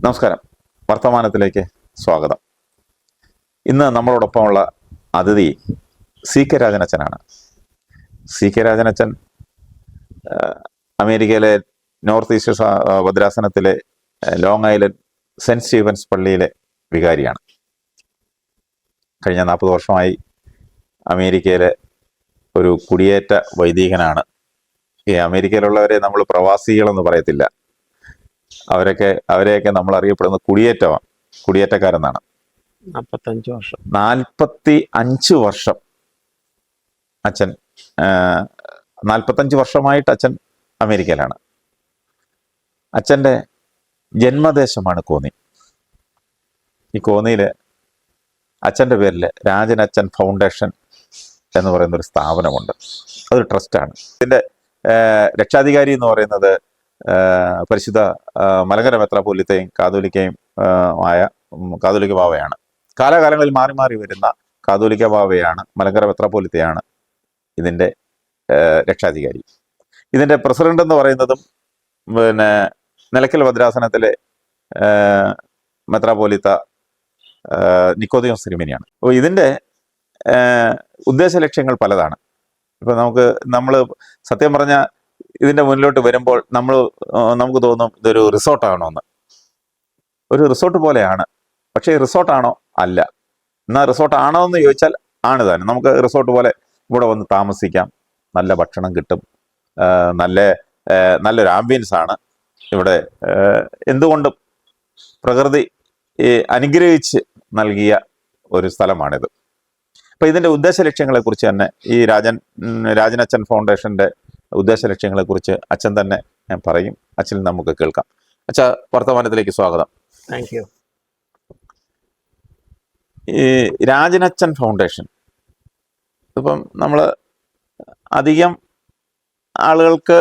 നമസ്കാരം. വർത്തമാനത്തിലേക്ക് സ്വാഗതം. ഇന്ന് നമ്മളോടൊപ്പമുള്ള അതിഥി സി കെ രാജനച്ചനാണ്. സി കെ രാജനച്ചൻ അമേരിക്കയിലെ നോർത്ത് ഈസ്റ്റ് ഭദ്രാസനത്തിലെ ലോങ് ഐലൻഡ് സെന്റ് സ്റ്റീഫൻസ് പള്ളിയിലെ വികാരിയാണ്. കഴിഞ്ഞ 40 വർഷമായി അമേരിക്കയിലെ ഒരു കുടിയേറ്റ വൈദികനാണ്. ഈ അമേരിക്കയിലുള്ളവരെ നമ്മൾ പ്രവാസികളെന്ന് പറയത്തില്ല, അവരെയൊക്കെ നമ്മൾ അറിയപ്പെടുന്നത് കുടിയേറ്റക്കാരെന്നാണ്. 45 വർഷം അച്ഛൻ 45 വർഷമായിട്ട് അച്ഛൻ അമേരിക്കയിലാണ്. അച്ഛൻ്റെ ജന്മദേശമാണ് കോന്നി. ഈ കോന്നിയിൽ അച്ഛൻ്റെ പേരിൽ രാജനച്ചൻ ഫൗണ്ടേഷൻ എന്ന് പറയുന്നൊരു സ്ഥാപനമുണ്ട്. അതൊരു ട്രസ്റ്റാണ്. ഇതിൻ്റെ രക്ഷാധികാരി എന്ന് പറയുന്നത് പരിശുദ്ധ മലങ്കര മെത്രാപ്പോലീത്തയും കാതോലിക്കയും ആയ കാതോലിക്ക ബാവയാണ്. കാലാകാലങ്ങളിൽ മാറി മാറി വരുന്ന കാതോലിക്ക ബാവയാണ്, മലങ്കര മെത്രാപ്പോലീത്തയാണ് ഇതിൻ്റെ രക്ഷാധികാരി. ഇതിൻ്റെ പ്രസിഡന്റ് എന്ന് പറയുന്നതും നിലയ്ക്കൽ ഭദ്രാസനത്തിലെ മെത്രാപ്പോലീത്ത നിക്കോദിയോസ് തിരുമേനിയാണ്. അപ്പോൾ ഇതിൻ്റെ ഉദ്ദേശ ലക്ഷ്യങ്ങൾ പലതാണ്. ഇപ്പം നമ്മൾ സത്യം പറഞ്ഞ ഇതിൻ്റെ മുന്നിലോട്ട് വരുമ്പോൾ നമുക്ക് തോന്നും ഇതൊരു റിസോർട്ടാണോ എന്ന്. ഒരു റിസോർട്ട് പോലെയാണ്. പക്ഷേ റിസോർട്ടാണോ? അല്ല. എന്നാൽ റിസോർട്ടാണോ എന്ന് ചോദിച്ചാൽ ആണ് താനും. നമുക്ക് റിസോർട്ട് പോലെ ഇവിടെ വന്ന് താമസിക്കാം, നല്ല ഭക്ഷണം കിട്ടും, നല്ലൊരു ആംബിയൻസ് ആണ് ഇവിടെ. എന്തുകൊണ്ടും പ്രകൃതി അനുഗ്രഹിച്ച് നൽകിയ ഒരു സ്ഥലമാണിത്. അപ്പം ഇതിൻ്റെ ഉദ്ദേശ ലക്ഷ്യങ്ങളെക്കുറിച്ച് തന്നെ ഈ രാജനച്ചൻ ഫൗണ്ടേഷൻ്റെ ഉദ്ദേശ ലക്ഷ്യങ്ങളെക്കുറിച്ച് അച്ഛൻ തന്നെ പറയും. അച്ഛൻ നമുക്ക് കേൾക്കാം. അച്ഛാ, വർത്തമാനത്തിലേക്ക് സ്വാഗതം. Thank you. ഈ രാജനച്ചൻ ഫൗണ്ടേഷൻ ഇപ്പം നമ്മൾ അധികം ആളുകൾക്ക്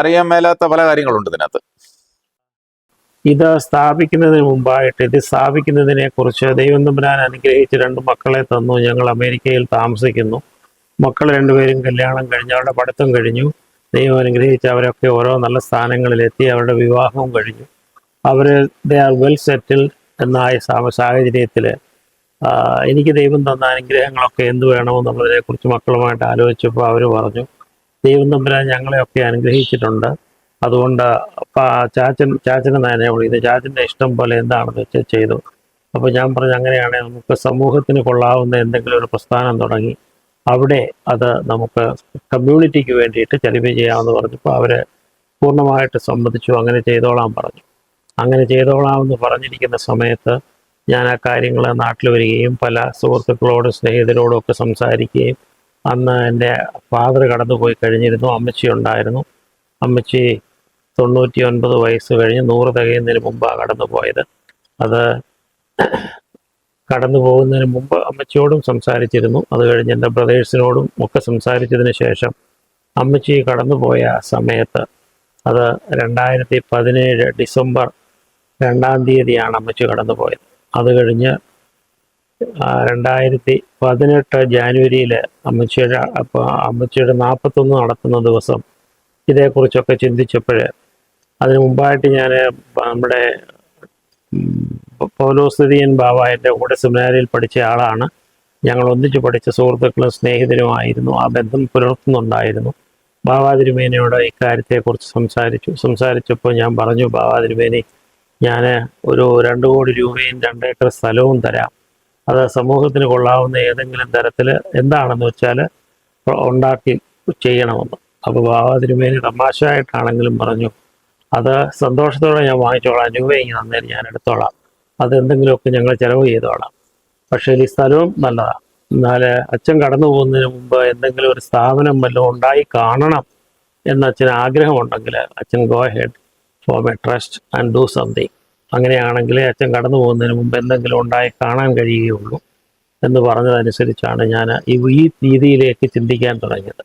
അറിയാൻ മേലാത്ത പല കാര്യങ്ങളുണ്ട് ഇതിനകത്ത്. ഇത് സ്ഥാപിക്കുന്നതിന് മുമ്പായിട്ട് ഇത് സ്ഥാപിക്കുന്നതിനെ കുറിച്ച് ദൈവം തമ്പുരാൻ അനുഗ്രഹിച്ച് 2 മക്കളെ തന്നു. ഞങ്ങൾ അമേരിക്കയിൽ താമസിക്കുന്നു. മക്കൾ 2 പേരും കല്യാണം കഴിഞ്ഞു, അവരുടെ പഠിത്തം കഴിഞ്ഞു. ദൈവം അനുഗ്രഹിച്ച് അവരൊക്കെ ഓരോ നല്ല സ്ഥാനങ്ങളിലെത്തി. അവരുടെ വിവാഹവും കഴിഞ്ഞു. ദേ ആർ വെൽ സെറ്റിൽഡ് എന്നായ സാഹചര്യത്തിൽ എനിക്ക് ദൈവം തന്ന അനുഗ്രഹങ്ങളൊക്കെ എന്ത് വേണമെന്നുള്ളതിനെക്കുറിച്ച് മക്കളുമായിട്ട് ആലോചിച്ചപ്പോൾ അവർ പറഞ്ഞു, ദൈവം തമ്പുരാൻ ഞങ്ങളെയൊക്കെ അനുഗ്രഹിച്ചിട്ടുണ്ട്, അതുകൊണ്ട് ചാച്ചനെ തന്നെ വിളിക്കുന്നത്, ചാച്ചൻ്റെ ഇഷ്ടം പോലെ എന്താണെന്ന് വെച്ചാൽ ചെയ്തു. അപ്പോൾ ഞാൻ പറഞ്ഞു, അങ്ങനെയാണെങ്കിൽ നമുക്ക് സമൂഹത്തിന് കൊള്ളാവുന്ന എന്തെങ്കിലും ഒരു പ്രസ്ഥാനം തുടങ്ങി അവിടെ അത് നമുക്ക് കമ്മ്യൂണിറ്റിക്ക് വേണ്ടിയിട്ട് ചെലവ് ചെയ്യാമെന്ന് പറഞ്ഞപ്പോൾ അവർ പൂർണ്ണമായിട്ട് സമ്മതിച്ചു. അങ്ങനെ ചെയ്തോളാൻ പറഞ്ഞു. അങ്ങനെ ചെയ്തോളാമെന്ന് പറഞ്ഞിരിക്കുന്ന സമയത്ത് ഞാൻ ആ കാര്യങ്ങൾ നാട്ടിൽ വരികയും പല സുഹൃത്തുക്കളോടും സ്നേഹിതരോടും ഒക്കെ സംസാരിക്കുകയും, അന്ന് എൻ്റെ ഫാദർ കടന്നുപോയി കഴിഞ്ഞിരുന്നു. അമ്മച്ചി ഉണ്ടായിരുന്നു. അമ്മച്ചി 99 വയസ്സ് കഴിഞ്ഞ് 100 തികയുന്നതിന് മുമ്പാണ് കടന്നുപോയത്. അത് കടന്നു പോകുന്നതിന് മുമ്പ് അമ്മച്ചിയോടും സംസാരിച്ചിരുന്നു. അത് കഴിഞ്ഞ് എൻ്റെ ബ്രദേഴ്സിനോടും ഒക്കെ സംസാരിച്ചതിന് ശേഷം അമ്മച്ചി കടന്നുപോയ സമയത്ത്, അത് 2017 ഡിസംബർ 2-ാം തീയതിയാണ് അമ്മച്ചി കടന്നുപോയത്. അത് കഴിഞ്ഞ് 2018 ജാനുവരിയിൽ അമ്മച്ചിയുടെ 41 നടത്തുന്ന ദിവസം ഇതേക്കുറിച്ചൊക്കെ ചിന്തിച്ചപ്പോൾ, അതിനു മുമ്പായിട്ട് ഞാൻ നമ്മുടെ പൗലോസ്തിയൻ ബാവ എൻ്റെ കൂടെ സെമിനാരിയിൽ പഠിച്ച ആളാണ്. ഞങ്ങൾ ഒന്നിച്ച് പഠിച്ച സുഹൃത്തുക്കളും സ്നേഹിതരുമായിരുന്നു. ആ ബന്ധം പുലർത്തുന്നുണ്ടായിരുന്നു. ബാവാ തിരുമേനിയോട് ഇക്കാര്യത്തെക്കുറിച്ച് സംസാരിച്ചപ്പോൾ ഞാൻ പറഞ്ഞു, ബാവാ തിരുമേനി, ഞാൻ ഒരു 2 കോടി രൂപയും 2 ഏക്കർ സ്ഥലവും തരാം. അത് സമൂഹത്തിന് കൊള്ളാവുന്ന ഏതെങ്കിലും തരത്തിൽ എന്താണെന്ന് വെച്ചാൽ ഉണ്ടാക്കി ചെയ്യണമെന്ന്. അപ്പോൾ ബാവാ തിരുമേനി തമാശയായിട്ടാണെങ്കിലും പറഞ്ഞു, അത് സന്തോഷത്തോടെ ഞാൻ വാങ്ങിച്ചോളാം, രൂപ ഇങ്ങനെ തന്നേരം ഞാൻ എടുത്തോളാം, അതെന്തെങ്കിലുമൊക്കെ ഞങ്ങൾ ചിലവ് ചെയ്തോളാം. പക്ഷേ ഈ സ്ഥലവും നല്ലതാണ്. എന്നാൽ അച്ഛൻ കടന്നു പോകുന്നതിന് മുമ്പ് എന്തെങ്കിലും ഒരു സ്ഥാപനം വല്ലതും ഉണ്ടായി കാണണം എന്ന് അച്ഛന് ആഗ്രഹമുണ്ടെങ്കിൽ അച്ഛൻ go head form A trust and do something. അങ്ങനെയാണെങ്കിൽ അച്ഛൻ കടന്നു പോകുന്നതിന് മുമ്പ് എന്തെങ്കിലും ഉണ്ടായി കാണാൻ കഴിയുകയുള്ളൂ എന്ന് പറഞ്ഞതനുസരിച്ചാണ് ഞാൻ ഈ രീതിയിലേക്ക് ചിന്തിക്കാൻ തുടങ്ങിയത്.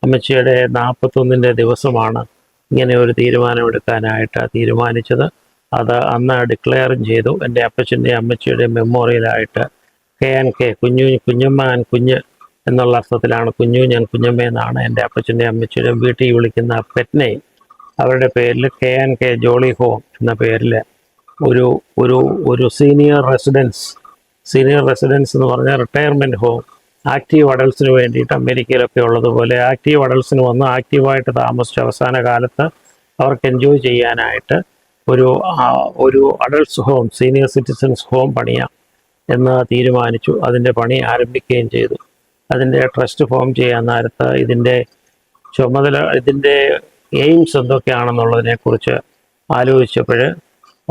അമ്മച്ചിയുടെ 41ൻ്റെ ദിവസമാണ് ഇങ്ങനെ ഒരു തീരുമാനമെടുക്കാനായിട്ട് തീരുമാനിച്ചത്. അത് അന്ന് ഡിക്ലെയറും ചെയ്തു. എൻ്റെ അപ്പച്ചൻ്റെ അമ്മച്ചിയുടെ മെമ്മോറിയലായിട്ട് KNK കുഞ്ഞമ്മ കുഞ്ഞ് എന്നുള്ള അർത്ഥത്തിലാണ്. കുഞ്ഞു ഞാൻ കുഞ്ഞമ്മയെന്നാണ് എൻ്റെ അപ്പച്ചൻ്റെ അമ്മച്ചിയുടെ വീട്ടിൽ വിളിക്കുന്ന പെറ്റ് നെയിം. അവരുടെ പേരിൽ KNK ജോളി ഹോം എന്ന പേരിൽ ഒരു ഒരു ഒരു സീനിയർ റെസിഡൻസ് എന്ന് പറഞ്ഞാൽ റിട്ടയർമെൻറ്റ് ഹോം ആക്റ്റീവ് അഡൾട്ട്സിന് വേണ്ടിയിട്ട് അമേരിക്കയിലൊക്കെ ഉള്ളതുപോലെ ആക്റ്റീവ് അഡൾട്ട്സിന് വന്ന് ആക്റ്റീവായിട്ട് താമസിച്ച് അവസാന കാലത്ത് അവർക്ക് എൻജോയ് ചെയ്യാനായിട്ട് ഒരു adults home, senior citizens home പണിയാം എന്ന് തീരുമാനിച്ചു. അതിൻ്റെ പണി ആരംഭിക്കുകയും ചെയ്തു. അതിൻ്റെ ട്രസ്റ്റ് ഫോം ചെയ്യാൻ നേരത്ത് ഇതിൻ്റെ എയിംസ് എന്തൊക്കെയാണെന്നുള്ളതിനെക്കുറിച്ച് ആലോചിച്ചപ്പോൾ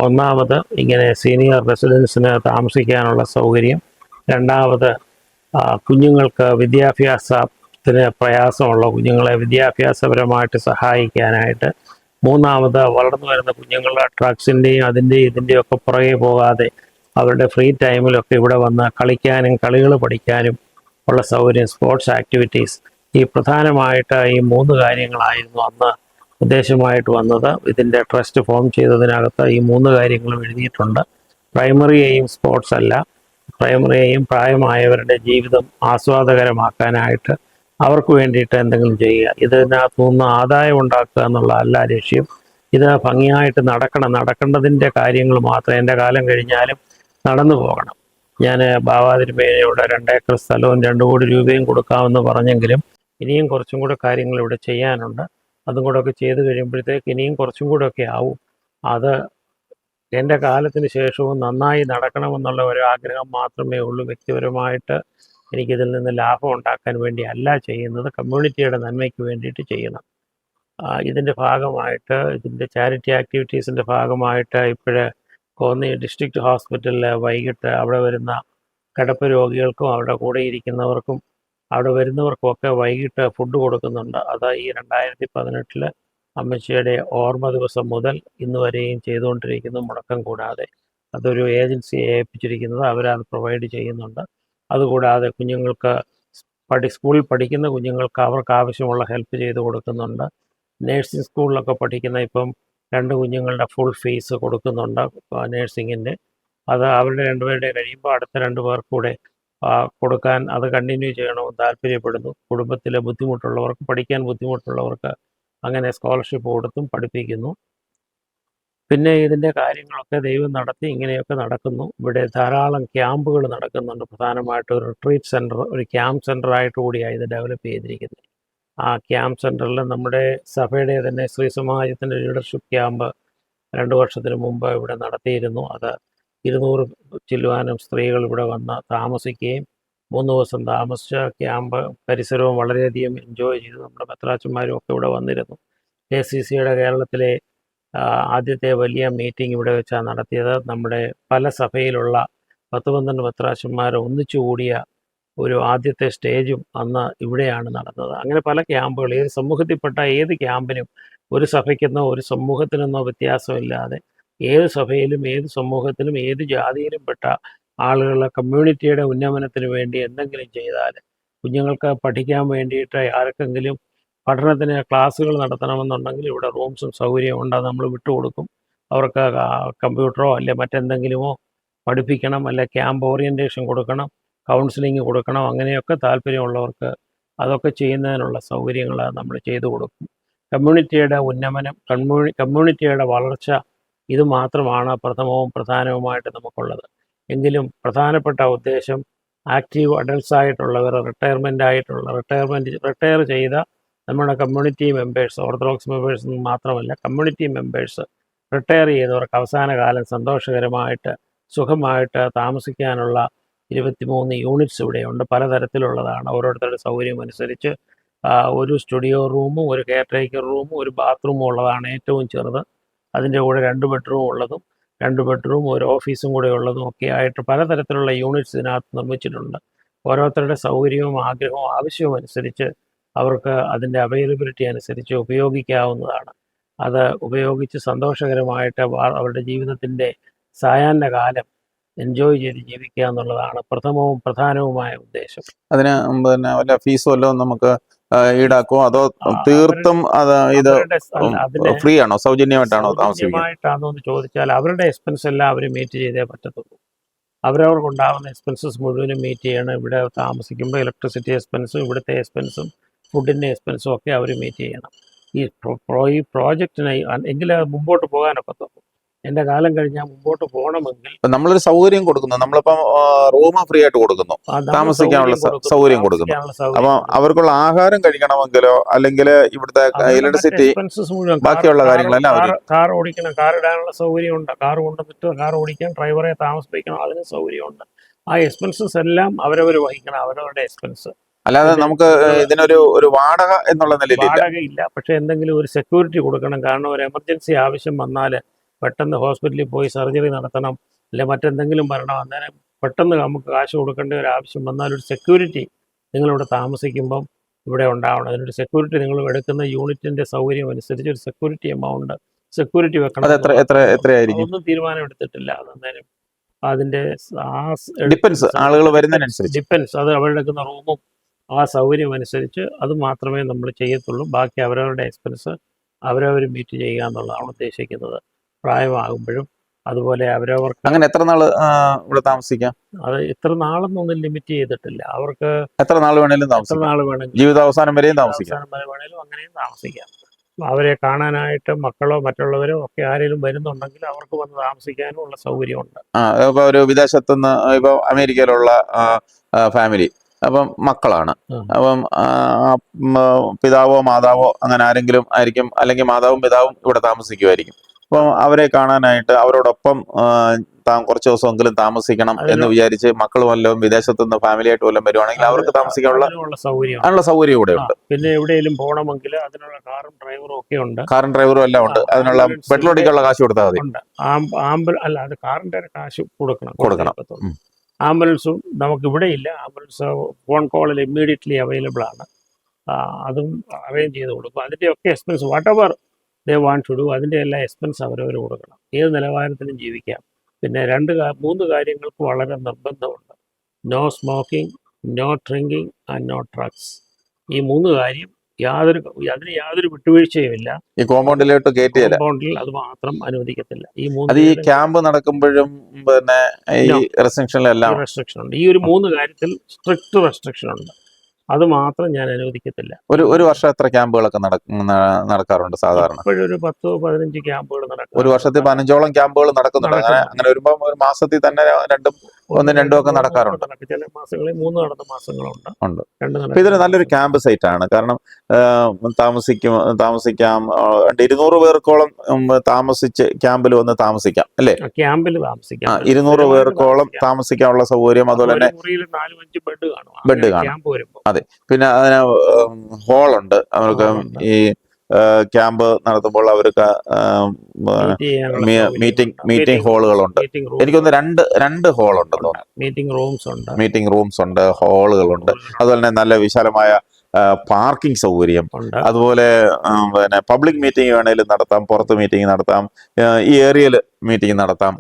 ഒന്നാമത് ഇങ്ങനെ സീനിയർ റെസിഡൻസിന് താമസിക്കാനുള്ള സൗകര്യം, രണ്ടാമത് കുഞ്ഞുങ്ങൾക്ക് വിദ്യാഭ്യാസത്തിന് പ്രയാസമുള്ള കുഞ്ഞുങ്ങളെ വിദ്യാഭ്യാസപരമായിട്ട് സഹായിക്കാനായിട്ട്, മൂന്നാമത് വളർന്നു വരുന്ന കുഞ്ഞുങ്ങളുടെ ഡ്രഗ്സിൻ്റെയും ഇതിൻ്റെയും ഒക്കെ പുറകെ പോകാതെ അവരുടെ ഫ്രീ ടൈമിലൊക്കെ ഇവിടെ വന്ന് കളിക്കാനും കളികൾ പഠിക്കാനും ഉള്ള സൗകര്യം, സ്പോർട്സ് ആക്ടിവിറ്റീസ്. ഈ പ്രധാനമായിട്ട് ഈ 3 കാര്യങ്ങളായിരുന്നു അന്ന് ഉദ്ദേശമായിട്ട് വന്നത്. ഇതിൻ്റെ ട്രസ്റ്റ് ഫോം ചെയ്തതിനകത്ത് ഈ 3 കാര്യങ്ങളും എഴുതിയിട്ടുണ്ട്. പ്രൈമറി എയിം സ്പോർട്സ് അല്ല, പ്രൈമറി എയിം പ്രായമായവരുടെ ജീവിതം ആസ്വാദകരമാക്കാനായിട്ട് അവർക്ക് വേണ്ടിയിട്ട് എന്തെങ്കിലും ചെയ്യുക. ഇതിനകത്തുനിന്ന് ആദായം ഉണ്ടാക്കുക എന്നുള്ള അല്ല ലക്ഷ്യം. ഇത് ഭംഗിയായിട്ട് നടക്കേണ്ടതിൻ്റെ കാര്യങ്ങൾ മാത്രം. എൻ്റെ കാലം കഴിഞ്ഞാലും നടന്നു പോകണം. ഞാൻ ബാവാതിരുമേനയോട് 2 ഏക്കർ സ്ഥലവും 2 കോടി രൂപയും കൊടുക്കാമെന്ന് പറഞ്ഞെങ്കിലും ഇനിയും കുറച്ചും കൂടെ കാര്യങ്ങൾ ഇവിടെ ചെയ്യാനുണ്ട്. അതും കൂടെ ഒക്കെ ചെയ്ത് കഴിയുമ്പോഴത്തേക്ക് ഇനിയും കുറച്ചും കൂടെ ഒക്കെ ആവും. അത് എൻ്റെ കാലത്തിന് ശേഷവും നന്നായി നടക്കണമെന്നുള്ള ഒരു ആഗ്രഹം മാത്രമേ ഉള്ളൂ. വ്യക്തിപരമായിട്ട് എനിക്കിതിൽ നിന്ന് ലാഭം ഉണ്ടാക്കാൻ വേണ്ടി അല്ല ചെയ്യുന്നത്, കമ്മ്യൂണിറ്റിയുടെ നന്മയ്ക്ക് വേണ്ടിയിട്ട് ചെയ്യണം. ഇതിൻ്റെ ഭാഗമായിട്ട്, ഇതിൻ്റെ ചാരിറ്റി ആക്ടിവിറ്റീസിൻ്റെ ഭാഗമായിട്ട് ഇപ്പോഴേ കോന്നി ഡിസ്ട്രിക്ട് ഹോസ്പിറ്റലിൽ വൈകിട്ട് അവിടെ വരുന്ന കിടപ്പ് രോഗികൾക്കും അവരുടെ കൂടെ ഇരിക്കുന്നവർക്കും അവിടെ വരുന്നവർക്കുമൊക്കെ വൈകിട്ട് ഫുഡ് കൊടുക്കുന്നുണ്ട്. അത് ഈ 2018 അമ്മച്ചിയുടെ ഓർമ്മ ദിവസം മുതൽ ഇന്ന് വരെയും ചെയ്തുകൊണ്ടിരിക്കുന്നു, മുടക്കം കൂടാതെ. അതൊരു ഏജൻസിയെ ഏൽപ്പിച്ചിരിക്കുന്നത്, അവരത് പ്രൊവൈഡ് ചെയ്യുന്നുണ്ട്. അതുകൂടാതെ കുഞ്ഞുങ്ങൾക്ക് സ്കൂളിൽ പഠിക്കുന്ന കുഞ്ഞുങ്ങൾക്ക് അവർക്ക് ആവശ്യമുള്ള ഹെൽപ്പ് ചെയ്ത് കൊടുക്കുന്നുണ്ട്. നേഴ്സിംഗ് സ്കൂളിലൊക്കെ പഠിക്കുന്ന ഇപ്പം 2 കുഞ്ഞുങ്ങളുടെ ഫുൾ ഫീസ് കൊടുക്കുന്നുണ്ട് നേഴ്സിങ്ങിൻ്റെ. അത് അവരുടെ 2 പേരുടെ കഴിയുമ്പോൾ അടുത്ത 2 പേർക്ക് കൂടെ കൊടുക്കാൻ അത് കണ്ടിന്യൂ ചെയ്യണമെന്ന് താല്പര്യപ്പെടുന്നു. കുടുംബത്തിലെ ബുദ്ധിമുട്ടുള്ളവർക്ക്, പഠിക്കാൻ ബുദ്ധിമുട്ടുള്ളവർക്ക് അങ്ങനെ സ്കോളർഷിപ്പ് കൊടുത്തും പഠിപ്പിക്കുന്നു. പിന്നെ ഇതിൻ്റെ കാര്യങ്ങളൊക്കെ ദൈവം നടത്തി ഇങ്ങനെയൊക്കെ നടക്കുന്നു. ഇവിടെ ധാരാളം ക്യാമ്പുകൾ നടക്കുന്നുണ്ട്. പ്രധാനമായിട്ട് ഒരു റിട്രീറ്റ് സെൻറ്റർ, ഒരു ക്യാമ്പ് സെൻറ്ററായിട്ട് കൂടിയാണ് ഇത് ഡെവലപ്പ് ചെയ്തിരിക്കുന്നത്. ആ ക്യാമ്പ് സെൻറ്ററിൽ നമ്മുടെ സഭയുടെ തന്നെ ശ്രീ സമാജത്തിൻ്റെ ലീഡർഷിപ്പ് ക്യാമ്പ് 2 വർഷത്തിന് മുമ്പ് ഇവിടെ നടത്തിയിരുന്നു. അത് 200 ചില്ലുവാനും സ്ത്രീകൾ ഇവിടെ വന്ന് താമസിക്കുകയും 3 ദിവസം താമസിച്ച ക്യാമ്പ് പരിസരവും വളരെയധികം എൻജോയ് ചെയ്തു. നമ്മുടെ പത്രാച്ചന്മാരും ഒക്കെ ഇവിടെ വന്നിരുന്നു. KCCയുടെ കേരളത്തിലെ ആദ്യത്തെ വലിയ മീറ്റിംഗ് ഇവിടെ വെച്ചാണ് നടത്തിയത്. നമ്മുടെ പല സഭയിലുള്ള 10-12 പത്രാച്ചന്മാർ ഒന്നിച്ചു കൂടിയ ഒരു ആദ്യത്തെ സ്റ്റേജും അന്ന് ഇവിടെയാണ് നടന്നത്. അങ്ങനെ പല ക്യാമ്പുകൾ, ഏത് സമൂഹത്തിൽപ്പെട്ട ഏത് ക്യാമ്പിനും ഒരു സഭയ്ക്കെന്നോ ഒരു സമൂഹത്തിനെന്നോ വ്യത്യാസമില്ലാതെ ഏത് സഭയിലും ഏത് സമൂഹത്തിലും ഏത് ജാതിയിലും പെട്ട ആളുകൾ കമ്മ്യൂണിറ്റിയുടെ ഉന്നമനത്തിന് വേണ്ടി എന്തെങ്കിലും ചെയ്താൽ, കുഞ്ഞുങ്ങൾക്ക് പഠിക്കാൻ വേണ്ടിയിട്ട് ആർക്കെങ്കിലും പഠനത്തിന് ക്ലാസ്സുകൾ നടത്തണമെന്നുണ്ടെങ്കിൽ ഇവിടെ റൂംസും സൗകര്യവും ഉണ്ട്, അത് നമ്മൾ വിട്ടുകൊടുക്കും. അവർക്ക് കമ്പ്യൂട്ടറോ അല്ലെ മറ്റെന്തെങ്കിലുമോ പഠിപ്പിക്കണം, അല്ലെ ക്യാമ്പ് ഓറിയൻറ്റേഷൻ കൊടുക്കണം, കൗൺസിലിംഗ് കൊടുക്കണം, അങ്ങനെയൊക്കെ താല്പര്യമുള്ളവർക്ക് അതൊക്കെ ചെയ്യുന്നതിനുള്ള സൗകര്യങ്ങൾ നമ്മൾ ചെയ്തു കൊടുക്കും. കമ്മ്യൂണിറ്റിയുടെ ഉന്നമനം, കമ്മ്യൂണിറ്റിയുടെ വളർച്ച, ഇത് മാത്രമാണ് പ്രഥമവും പ്രധാനവുമായിട്ട് നമുക്കുള്ളത്. എങ്കിലും പ്രധാനപ്പെട്ട ഉദ്ദേശം ആക്റ്റീവ് അഡൾട്ട്സ് ആയിട്ടുള്ളവർ, റിട്ടയർ ചെയ്ത നമ്മുടെ കമ്മ്യൂണിറ്റി മെമ്പേഴ്സ്, ഓർത്തഡോക്സ് മെമ്പേഴ്സ് മാത്രമല്ല, കമ്മ്യൂണിറ്റി മെമ്പേഴ്സ് റിട്ടയർ ചെയ്തവർക്ക് അവസാന കാലം സന്തോഷകരമായിട്ട് സുഖമായിട്ട് താമസിക്കാനുള്ള 23 യൂണിറ്റ്സ് ഇവിടെയുണ്ട്. പലതരത്തിലുള്ളതാണ്, ഓരോരുത്തരുടെ സൗകര്യം അനുസരിച്ച്. ഒരു സ്റ്റുഡിയോ റൂമും ഒരു കെയർടേക്കർ റൂമും ഒരു ബാത്റൂമും ഉള്ളതാണ് ഏറ്റവും ചെറുത്. അതിൻ്റെ കൂടെ 2 ബെഡ്റൂം ഉള്ളതും 2 ബെഡ്റൂം ഒരു ഓഫീസും കൂടെ ഉള്ളതും ഒക്കെ ആയിട്ട് പലതരത്തിലുള്ള യൂണിറ്റ്സ് ഇതിനകത്ത് നിർമ്മിച്ചിട്ടുണ്ട്. ഓരോരുത്തരുടെ സൗകര്യവും ആഗ്രഹവും ആവശ്യവും അനുസരിച്ച് അവർക്ക് അതിൻ്റെ അവൈലബിലിറ്റി അനുസരിച്ച് ഉപയോഗിക്കാവുന്നതാണ്. അത് ഉപയോഗിച്ച് സന്തോഷകരമായിട്ട് അവരുടെ ജീവിതത്തിൻ്റെ സായാഹ്ന കാലം എൻജോയ് ചെയ്ത് ജീവിക്കുക എന്നുള്ളതാണ് പ്രഥമവും പ്രധാനവുമായ ഉദ്ദേശം. അതിന് പിന്നെ വല്ല ഫീസ് വല്ലതും നമുക്ക് ഈടാക്കോ, അതോ തീർത്തും അത് ഇത് ഫ്രീ ആണോ, സൗജന്യമായിട്ടാണോ താമസിക്കുന്നത്? സൗജന്യമായിട്ടാണോ എന്ന് ചോദിച്ചാൽ അവരുടെ എക്സ്പെൻസ് എല്ലാം അവർ മീറ്റ് ചെയ്തേ പറ്റത്തുള്ളൂ. അവരവർക്കുണ്ടാകുന്ന എക്സ്പെൻസസ് മുഴുവനും മീറ്റ് ചെയ്യണം. ഇവിടെ താമസിക്കുമ്പോൾ ഇലക്ട്രിസിറ്റി എക്സ്പെൻസും ഇവിടുത്തെ എക്സ്പെൻസും ഫുഡിൻ്റെ എക്സ്പെൻസും ഒക്കെ അവർ മീറ്റ് ചെയ്യണം. ഈ പ്രോജക്റ്റിനായി എങ്കിലേ മുമ്പോട്ട് പോകാനൊക്കത്തുള്ളൂ. എൻ്റെ കാലം കഴിഞ്ഞാൽ മുമ്പോട്ട് പോകണമെങ്കിൽ ഇപ്പൊ നമ്മളൊരു സൗകര്യം കൊടുക്കുന്നു, നമ്മളിപ്പം റൂം ഫ്രീ ആയിട്ട് കൊടുക്കുന്നു, നമ്മൾ താമസിക്കാനുള്ള സൗകര്യം കൊടുക്കുന്നു. താമസിക്കാനുള്ള അപ്പൊ സൗകര്യം കൊടുക്കുന്നു. അവർക്കുള്ള ആഹാരം കഴിക്കണമെങ്കിലോ അല്ലെങ്കിൽ ഇവിടുത്തെ അവരുടെ മറ്റ് ഇലക്ട്രിസിറ്റി എക്സ്പെൻസസ് മുഴുവൻ ബാക്കിയുള്ള കാര്യങ്ങളെല്ലാം അവർ കാർ ഓടിക്കണം, കാർ ഇടാനുള്ള സൗകര്യമുണ്ട്, കാർ കൊണ്ടുവന്നിട്ട് കാർ ഓടിക്കാൻ ഡ്രൈവറെ താമസിപ്പിക്കണം, അതിന് സൗകര്യമുണ്ട്. ആ എക്സ്പെൻസസ് എല്ലാം അവരവർ വഹിക്കണം, അവരവരുടെ എക്സ്പെൻസ്. അല്ലാതെ നമുക്ക് ഇതിനൊരു വാടക എന്നുള്ള നിലയിലില്ല. വാടകയില്ല, പക്ഷെ എന്തെങ്കിലും ഒരു സെക്യൂരിറ്റി കൊടുക്കണം. കാരണം ഒരു എമർജൻസി ആവശ്യം വന്നാൽ പെട്ടെന്ന് ഹോസ്പിറ്റലിൽ പോയി സർജറി നടത്തണം, അല്ലെ മറ്റെന്തെങ്കിലും വരണം, അന്നേരം പെട്ടെന്ന് നമുക്ക് കാശ് കൊടുക്കേണ്ട ഒരു ആവശ്യം വന്നാൽ ഒരു സെക്യൂരിറ്റി നിങ്ങളിവിടെ താമസിക്കുമ്പം ഇവിടെ ഉണ്ടാവണം. അതിനൊരു സെക്യൂരിറ്റി നിങ്ങൾ എടുക്കുന്ന യൂണിറ്റിന്റെ സൗകര്യം അനുസരിച്ച് ഒരു സെക്യൂരിറ്റി എമൗണ്ട് സെക്യൂരിറ്റി വെക്കണം. എത്രയായിരിക്കും? ഒന്നും തീരുമാനം എടുത്തിട്ടില്ല. അന്നേരം അതിന്റെ ഡിപ്പെൻസ്, ആളുകൾ വരുന്നതിനനുസരിച്ച് ഡിപ്പെൻസ്. അത് അവരെടുക്കുന്ന റൂമും ആ സൗകര്യം അനുസരിച്ച് അത് മാത്രമേ നമ്മൾ ചെയ്യത്തുള്ളൂ. ബാക്കി അവരവരുടെ എക്സ്പെൻസ് അവരവർ മീറ്റ് ചെയ്യുക എന്നുള്ളതാണ് ഉദ്ദേശിക്കുന്നത്. പ്രായമാകുമ്പോഴും അതുപോലെ അവരവർക്ക്. അങ്ങനെ എത്ര നാൾ ഇവിടെ താമസിക്കാം? അത് ഇത്ര നാളെന്നൊന്നും ലിമിറ്റ് ചെയ്തിട്ടില്ല. അവർക്ക് എത്ര നാൾ വേണേലും എത്ര താമസിക്കാം, നാൾ വേണമെങ്കിലും, ജീവിതാവസാനം വരെയും താമസിക്കാം. അവസാനം വരെ വേണേലും അങ്ങനെയും താമസിക്കാം. അവരെ കാണാനായിട്ട് മക്കളോ മറ്റുള്ളവരോ ഒക്കെ ആരെങ്കിലും വരുന്നുണ്ടെങ്കിൽ അവർക്ക് വന്ന് താമസിക്കാനും ഉള്ള സൗകര്യമുണ്ട്. ഇപ്പൊ ഒരു വിദേശത്തുനിന്ന് ഇപ്പൊ അമേരിക്കയിലുള്ള ഫാമിലി, അപ്പം മക്കളാണ്, അപ്പം പിതാവോ മാതാവോ അങ്ങനെ ആരെങ്കിലും ആയിരിക്കും, അല്ലെങ്കിൽ മാതാവും പിതാവും ഇവിടെ താമസിക്കുമായിരിക്കും. അപ്പം അവരെ കാണാനായിട്ട് അവരോടൊപ്പം കുറച്ച് ദിവസമെങ്കിലും താമസിക്കണം എന്ന് വിചാരിച്ച് മക്കൾ വല്ലതും വിദേശത്തുനിന്ന് ഫാമിലി ആയിട്ട് വല്ലതും വരുവാണെങ്കിൽ അവർക്ക് താമസിക്കാനുള്ള സൗകര്യം ഇവിടെ ഉണ്ട്. പിന്നെ എവിടെയെങ്കിലും പോകണമെങ്കിൽ അതിനുള്ള കാറും ഡ്രൈവറും ഒക്കെ ഉണ്ട്. കാറും ഡ്രൈവറും എല്ലാം ഉണ്ട്. അതിനുള്ള പെട്രോൾ അടിക്കാനുള്ള കാശ് കൊടുത്താൽ മതി. അല്ല, അത് കാറിന്റെ കാശ് കൊടുക്കണം. ആംബുലൻസും നമുക്ക് ഇവിടെ ഇല്ല. ആംബുലൻസ് ഫോൺ കോളിൽ ഇമ്മീഡിയറ്റ്ലി അവൈലബിൾ ആണ്. അതും അറേഞ്ച് ചെയ്ത് കൊടുക്കും. അതിൻ്റെയൊക്കെ expense whatever they want to do, അതിൻ്റെ എല്ലാ എക്സ്പെൻസ് അവരവർ കൊടുക്കണം. ഏത് നിലവാരത്തിലും ജീവിക്കാം. പിന്നെ 3 കാര്യങ്ങൾക്ക് വളരെ നിർബന്ധമുണ്ട്. No smoking, no drinking and no drugs. ഈ 3 കാര്യം അതിന് യാതൊരു വിട്ടുവീഴ്ചയുമില്ല. ഈ കോമ്പൗണ്ടിലോട്ട് കയറ്റിയല്ല, കോമ്പൗണ്ടിൽ അത് മാത്രം അനുവദിക്കത്തില്ല. ഈ ക്യാമ്പ് നടക്കുമ്പോഴും പിന്നെ ഈ റെസ്ട്രിക്ഷനിലെല്ലാം റെസ്ട്രിക്ഷൻ ഉണ്ട്. ഈ ഒരു 3 കാര്യത്തിൽ സ്ട്രിക്റ്റ് റെസ്ട്രിക്ഷൻ ഉണ്ട്. അത് മാത്രം ഞാൻ അനുവദിക്കത്തില്ല. ഒരു വർഷം എത്ര ക്യാമ്പുകളൊക്കെ നടക്കാറുണ്ട് സാധാരണ? ഇപ്പോഴൊരു 10-15 ക്യാമ്പുകൾ നടക്കും. ഒരു വർഷത്തിൽ 15ഓളം ക്യാമ്പുകൾ നടക്കുന്നുണ്ട്. അങ്ങനെ വരുമ്പോൾ ഒരു മാസത്തിൽ തന്നെ 1-2 ഒക്കെ നടക്കാറുണ്ട്. ചില മാസങ്ങളിൽ 3 നടന്ന മാസങ്ങളുണ്ട്. അപ്പൊ ഇതൊരു നല്ലൊരു ക്യാമ്പ് സൈറ്റ് ആണ്. കാരണം താമസിക്കാം 200 പേർക്കോളം താമസിച്ച് ക്യാമ്പിൽ വന്ന് താമസിക്കാം അല്ലേ? ക്യാമ്പിൽ താമസിക്കാം 200 പേർക്കോളം താമസിക്കാനുള്ള സൗകര്യം, അതുപോലെ തന്നെ 4-5 ബെഡ് കാണും. അതെ, പിന്നെ അതിന് ഹോളുണ്ട്. അവർക്ക് ഈ ക്യാമ്പ് നടത്തുമ്പോൾ അവർക്ക് മീറ്റിംഗ് ഹോളുകളുണ്ട്. എനിക്കൊന്ന് രണ്ട് ഹോളുണ്ടെന്ന് തോന്നുന്നു. മീറ്റിംഗ് റൂംസ് ഉണ്ട്, ഹോളുകളുണ്ട്. അതുപോലെ തന്നെ നല്ല വിശാലമായ പാർക്കിംഗ് സൗകര്യം, അതുപോലെ പിന്നെ പബ്ലിക് മീറ്റിംഗ് വേണേലും നടത്താം, പുറത്ത് മീറ്റിംഗ് നടത്താം, ഈ ഏരിയയിൽ മീറ്റിംഗ് നടത്താം,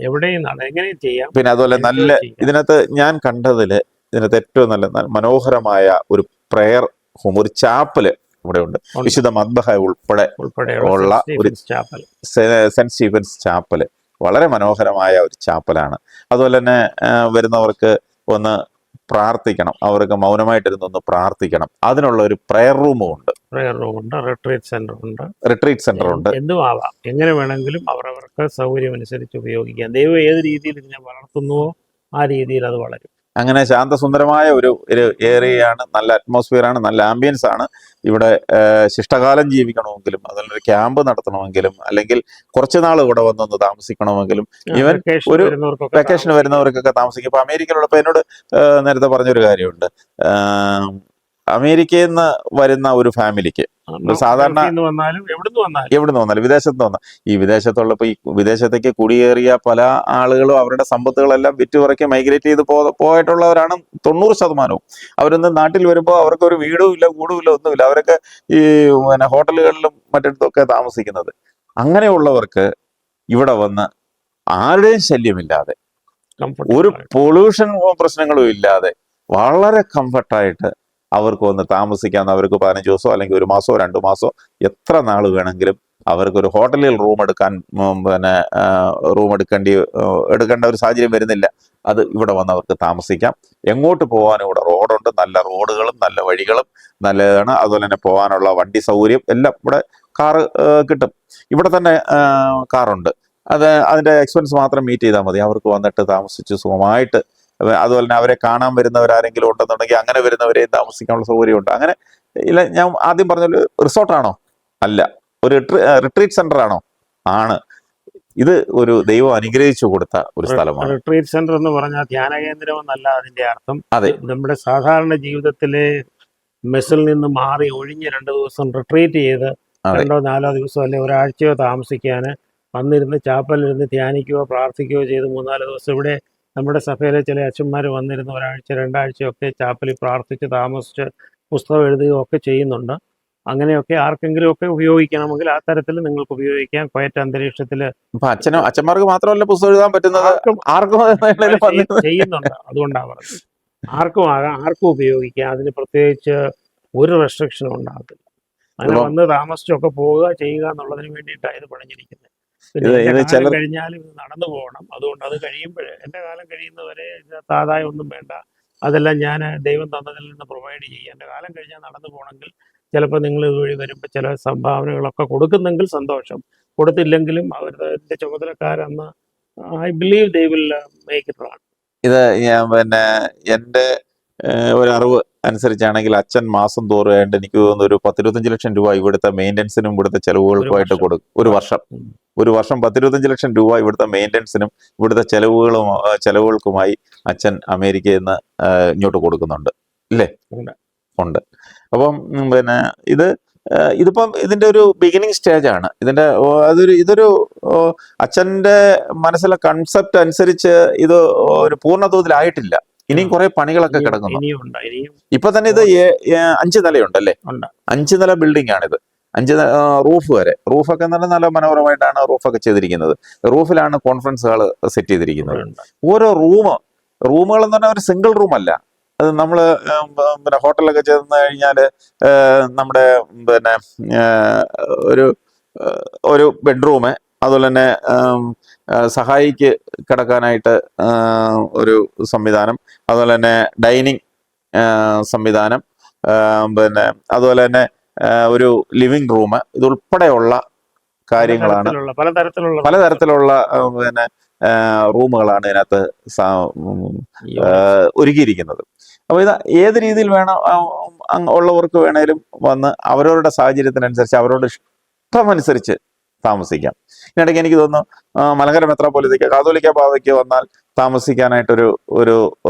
പിന്നെ അതുപോലെ നല്ല ഇതിനകത്ത് ഞാൻ കണ്ടതില് ഇതിനകത്ത് ഏറ്റവും നല്ല മനോഹരമായ ഒരു പ്രെയർ ഹോം, ഒരു ചാപ്പല് ഇവിടെ ഉണ്ട്. വിശുദ്ധ മദ്ബഹ ഉൾപ്പെടെ ഉള്ള ഒരു സെന്റ് സ്റ്റീഫൻസ് ചാപ്പല്, വളരെ മനോഹരമായ ഒരു ചാപ്പലാണ്. അതുപോലെ തന്നെ വരുന്നവർക്ക് ഒന്ന് പ്രാർത്ഥിക്കണം, അവർക്ക് മൗനമായിട്ടിരുന്ന് ഒന്ന് പ്രാർത്ഥിക്കണം, അതിനുള്ള ഒരു പ്രെയർ റൂമും ഉണ്ട്. റിട്രീറ്റ് സെന്റർ ഉണ്ട്. എന്തും ആവാം, എങ്ങനെ വേണമെങ്കിലും അവരവർക്ക് സൗകര്യം അനുസരിച്ച് ഉപയോഗിക്കാം. ദൈവം ഏത് രീതിയിൽ ഇതിനെ വളർത്തുന്നുവോ ആ രീതിയിൽ അത് വളരും. അങ്ങനെ ശാന്തസുന്ദരമായ ഒരു ഏരിയയാണ്, നല്ല അറ്റ്മോസ്ഫിയറാണ്, നല്ല ആംബിയൻസ് ആണ്. ഇവിടെ ശിഷ്ടകാലം ജീവിക്കണമെങ്കിലും, അതിലൊരു ക്യാമ്പ് നടത്തണമെങ്കിലും, അല്ലെങ്കിൽ കുറച്ചുനാൾ ഇവിടെ വന്നൊന്ന് താമസിക്കണമെങ്കിലും, ഈവൻ ഒരു വെക്കേഷൻ വരുന്നവർക്കൊക്കെ താമസിക്കും. ഇപ്പൊ അമേരിക്കയിലുള്ളപ്പോൾ എന്നോട് നേരത്തെ പറഞ്ഞൊരു കാര്യമുണ്ട്. അമേരിക്കയിൽ നിന്ന് വരുന്ന ഒരു ഫാമിലിക്ക് സാധാരണ എവിടുന്ന് വന്നാലും വിദേശത്ത് വന്ന ഈ വിദേശത്തുള്ളപ്പോൾ ഈ വിദേശത്തേക്ക് കുടിയേറിയ പല ആളുകളും അവരുടെ സമ്പത്തുകളെല്ലാം വിറ്റുപറക്കി മൈഗ്രേറ്റ് ചെയ്ത് പോയിട്ടുള്ളവരാണ് 90%. അവരൊന്ന് നാട്ടിൽ വരുമ്പോൾ അവർക്ക് ഒരു വീടും ഇല്ല, കൂടും ഇല്ല, ഒന്നുമില്ല. അവരൊക്കെ ഈ പിന്നെ ഹോട്ടലുകളിലും മറ്റിടത്തൊക്കെ താമസിക്കുന്നത്. അങ്ങനെയുള്ളവർക്ക് ഇവിടെ വന്ന് ആരുടെയും ശല്യമില്ലാതെ, ഒരു പൊല്യൂഷൻ പ്രശ്നങ്ങളും ഇല്ലാതെ, വളരെ കംഫർട്ടായിട്ട് അവർക്ക് വന്ന് താമസിക്കാൻ, അവർക്ക് 15 ദിവസമോ അല്ലെങ്കിൽ 1 മാസമോ 2 മാസമോ എത്ര നാൾ വേണമെങ്കിലും അവർക്കൊരു ഹോട്ടലിൽ റൂം എടുക്കേണ്ട ഒരു സാഹചര്യം വരുന്നില്ല. അത് ഇവിടെ വന്ന് അവർക്ക് താമസിക്കാം. എങ്ങോട്ട് പോകാനും ഇവിടെ റോഡുണ്ട്, നല്ല റോഡുകളും നല്ല വഴികളും നല്ലതാണ്. അതുപോലെ തന്നെ പോകാനുള്ള വണ്ടി സൗകര്യം എല്ലാം ഇവിടെ കാറ് കിട്ടും. ഇവിടെ തന്നെ കാറുണ്ട്. അതിന്റെ എക്സ്പെൻസ് മാത്രം മീറ്റ് ചെയ്താൽ മതി. അവർക്ക് വന്നിട്ട് താമസിച്ച് സുഖമായിട്ട്, അതുപോലെ തന്നെ അവരെ കാണാൻ വരുന്നവരാരെങ്കിലും ഉണ്ടെന്നുണ്ടെങ്കിൽ അങ്ങനെ വരുന്നവരെയും താമസിക്കാനുള്ള സൗകര്യമുണ്ട്. അങ്ങനെ ഇല്ല, ഞാൻ ആദ്യം പറഞ്ഞ റിസോർട്ടാണോ? അല്ല. ഒരു റിട്രീറ്റ് സെന്റർ ആണോ? ആണ്. ഇത് ഒരു ദൈവം അനുഗ്രഹിച്ചു കൊടുത്ത ഒരു സ്ഥലമാണ്. റിട്രീറ്റ് സെന്റർ എന്ന് പറഞ്ഞാൽ ധ്യാന കേന്ദ്രം എന്നല്ല അതിന്റെ അർത്ഥം. അതെ. നമ്മുടെ സാധാരണ ജീവിതത്തിലെ മെസ്സിൽ നിന്ന് മാറി ഒഴിഞ്ഞ് 2 ദിവസം റിട്രീറ്റ് ചെയ്ത് 2 or 4 ദിവസം അല്ലെങ്കിൽ ഒരാഴ്ചയോ താമസിക്കാൻ വന്നിരുന്ന് ചാപ്പലിരുന്ന് ധ്യാനിക്കുകയോ പ്രാർത്ഥിക്കുകയോ ചെയ്ത് 3-4 ദിവസം ഇവിടെ നമ്മുടെ സഭയിലെ ചില അച്ഛന്മാർ വന്നിരുന്ന് ഒരാഴ്ച 2 ആഴ്ചയൊക്കെ ചാപ്പലിൽ പ്രാർത്ഥിച്ച് താമസിച്ച് പുസ്തകം എഴുതുകയോ ഒക്കെ ചെയ്യുന്നുണ്ട്. അങ്ങനെയൊക്കെ ആർക്കെങ്കിലും ഒക്കെ ഉപയോഗിക്കണമെങ്കിൽ ആ തരത്തിൽ നിങ്ങൾക്ക് ഉപയോഗിക്കാം. ക്വയറ്റ് അന്തരീക്ഷത്തിൽ അച്ഛന്മാർക്ക് മാത്രമല്ല പുസ്തകം എഴുതാൻ പറ്റുന്നത്, ആർക്കും ചെയ്യുന്നുണ്ട്. അതുകൊണ്ടാണ് പറഞ്ഞത് ആർക്കും ആകാം, ആർക്കും ഉപയോഗിക്കാം. അതിന് പ്രത്യേകിച്ച് ഒരു റെസ്ട്രിക്ഷനും ഉണ്ടാകത്തില്ല. അങ്ങനെ വന്ന് താമസിച്ചൊക്കെ പോവുക ചെയ്യുക എന്നുള്ളതിന് വേണ്ടിയിട്ടാണ് ഇത് പണിഞ്ഞിരിക്കുന്നത്. പിന്നെ കാലം കഴിഞ്ഞാലും ഇത് നടന്നു പോകണം. അതുകൊണ്ട് അത് കഴിയുമ്പോഴേ, എൻ്റെ കാലം കഴിയുന്നവരെ ഇതിനകത്ത് ആദായം ഒന്നും വേണ്ട, അതെല്ലാം ഞാൻ ദൈവം തന്നതിൽ നിന്ന് പ്രൊവൈഡ് ചെയ്യും. എൻ്റെ കാലം കഴിഞ്ഞാൽ നടന്നു പോകണമെങ്കിൽ ചിലപ്പോൾ നിങ്ങൾ ഇതുവഴി വരുമ്പോൾ ചില സംഭാവനകളൊക്കെ കൊടുക്കുന്നെങ്കിൽ സന്തോഷം. കൊടുത്തില്ലെങ്കിലും അവരുടെ ചുമതലക്കാരെന്ന് I believe they will make it run. ഇത് പിന്നെ എൻ്റെ ഒരു അറിവ് അനുസരിച്ചാണെങ്കിൽ അച്ഛൻ മാസം തോറും ആയിട്ട് എനിക്ക് തോന്നുന്നു ഒരു 10-25 ലക്ഷം രൂപ ഇവിടുത്തെ മെയിൻ്റനൻസിനും ഇവിടുത്തെ ചെലവുകൾക്കുമായിട്ട് കൊടുക്കും. ഒരു വർഷം 10-25 ലക്ഷം രൂപ ഇവിടുത്തെ മെയിൻ്റനൻസിനും ഇവിടുത്തെ ചെലവുകൾക്കുമായി അച്ഛൻ അമേരിക്കയിൽ നിന്ന് ഇങ്ങോട്ട് കൊടുക്കുന്നുണ്ട്, ഇല്ലേ? ഉണ്ട്. അപ്പം പിന്നെ ഇതിപ്പം ഇതിന്റെ ഒരു ബിഗിനിങ് സ്റ്റേജ് ആണ്. ഇതൊരു അച്ഛന്റെ മനസ്സിലെ കൺസെപ്റ്റ് അനുസരിച്ച് ഇത് ഒരു പൂർണ്ണതോതിലായിട്ടില്ല. ഇനിയും കുറെ പണികളൊക്കെ കിടക്കുന്നു. ഇപ്പൊ തന്നെ ഇത് 5 നിലയുണ്ടല്ലേ? 5 നില ബിൽഡിംഗ് ആണിത്. 5 റൂഫ് വരെ. റൂഫൊക്കെ എന്ന് പറഞ്ഞാൽ നല്ല മനോഹരമായിട്ടാണ് റൂഫൊക്കെ ചെയ്തിരിക്കുന്നത്. റൂഫിലാണ് കോൺഫറൻസ് ഹാള് സെറ്റ് ചെയ്തിരിക്കുന്നത്. ഓരോ റൂമുകൾ എന്ന് പറഞ്ഞാൽ ഒരു സിംഗിൾ റൂം അല്ല. അത് നമ്മൾ പിന്നെ ഹോട്ടലിലൊക്കെ ചെന്ന് കഴിഞ്ഞാൽ നമ്മുടെ പിന്നെ ഒരു ബെഡ്റൂമ്, അതുപോലെ തന്നെ സഹായിക്ക് കിടക്കാനായിട്ട് ഒരു സംവിധാനം, അതുപോലെ തന്നെ ഡൈനിങ് സംവിധാനം, പിന്നെ അതുപോലെ തന്നെ ഒരു ലിവിങ് റൂം, ഇതുൾപ്പെടെയുള്ള കാര്യങ്ങളാണ്. പലതരത്തിലുള്ള പിന്നെ റൂമുകളാണ് ഇതിനകത്ത് ഒരുക്കിയിരിക്കുന്നത്. അപ്പോൾ ഇത് ഏത് രീതിയിൽ വേണം ഉള്ളവർക്ക് വേണേലും വന്ന് അവരവരുടെ സാഹചര്യത്തിനനുസരിച്ച് അവരുടെ ഇഷ്ടമനുസരിച്ച് താമസിക്കാം. ഇതിനിടയ്ക്ക് എനിക്ക് തോന്നുന്നു മലങ്കര മെത്രാപ്പോലീത്തയ്ക്ക് കാതോലിക്ക ബാവയ്ക്ക് വന്നാൽ താമസിക്കാനായിട്ടൊരു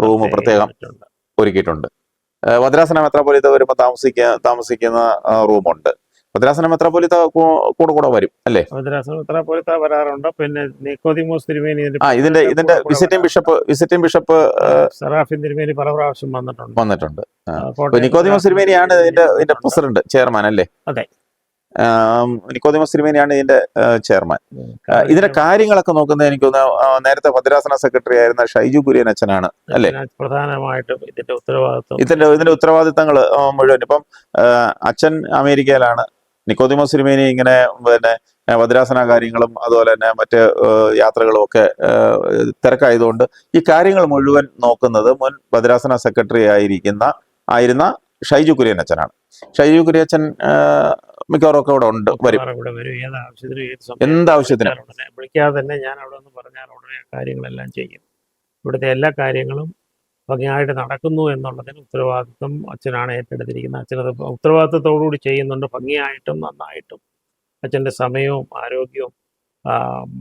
റൂം പ്രത്യേകം ഒരുക്കിയിട്ടുണ്ട്. ഭദ്രാസന മെത്രാപ്പോലീത്ത വരുമ്പോൾ താമസിക്കുന്ന റൂമുണ്ട്. ഭദ്രാസന മെത്രാപ്പോലീത്ത കൂടെ വരും അല്ലേ? ഭദ്രാസന മെത്രാപ്പോലീത്ത വരാറുണ്ട്. പിന്നെ നിക്കോദിമോസ് തിരുമേനി ഇതിന്റെ വിസിറ്റിംഗ് ബിഷപ്പ് സെറാഫിൻ തിരുമേനി പല പ്രാവശ്യം വന്നിട്ടുണ്ട്. നിക്കോദിമോസ് തിരുമേനിയാണ് ഇതിന്റെ പ്രസിഡന്റ്, ചെയർമാൻ അല്ലേ? അതെ, നിക്കോദിമോസ് തിരുമേനിയാണ് ഇതിന്റെ ചെയർമാൻ. ഇതിന്റെ കാര്യങ്ങളൊക്കെ നോക്കുന്നത് എനിക്ക് തോന്നുന്നു നേരത്തെ ഭദ്രാസന സെക്രട്ടറി ആയിരുന്ന ഷൈജു കുര്യൻ അച്ഛനാണ് അല്ലേ? പ്രധാനമായിട്ടും ഇതിന്റെ ഉത്തരവാദിത്തങ്ങൾ മുഴുവൻ. ഇപ്പം അച്ഛൻ അമേരിക്കയിലാണ്. നിക്കോദിമോസ് തിരുമേനി ഇങ്ങനെ പിന്നെ ഭദ്രാസന കാര്യങ്ങളും അതുപോലെ തന്നെ മറ്റ് യാത്രകളും ഒക്കെ തിരക്കായതുകൊണ്ട് ഈ കാര്യങ്ങൾ മുഴുവൻ നോക്കുന്നത് മുൻ ഭദ്രാസന സെക്രട്ടറി ആയിരുന്ന ഷൈജു കുര്യൻ അച്ഛനാണ്. ഷൈജു കുര്യൻ അച്ഛൻ മിക്കവാറൊക്കെ ഇവിടെ വരും. എന്താവശ്യത്തിനും വിളിക്കാതെ തന്നെ ഞാൻ അവിടെ നിന്ന് പറഞ്ഞാൽ ഉടനെ കാര്യങ്ങളെല്ലാം ചെയ്യും. ഇവിടുത്തെ എല്ലാ കാര്യങ്ങളും ഭംഗിയായിട്ട് നടക്കുന്നു എന്നുള്ളതിന് ഉത്തരവാദിത്വം അച്ഛനാണ് ഏറ്റെടുത്തിരിക്കുന്നത്. അച്ഛനത് ഉത്തരവാദിത്വത്തോടുകൂടി ചെയ്യുന്നുണ്ട്, ഭംഗിയായിട്ടും നന്നായിട്ടും. അച്ഛൻ്റെ സമയവും ആരോഗ്യവും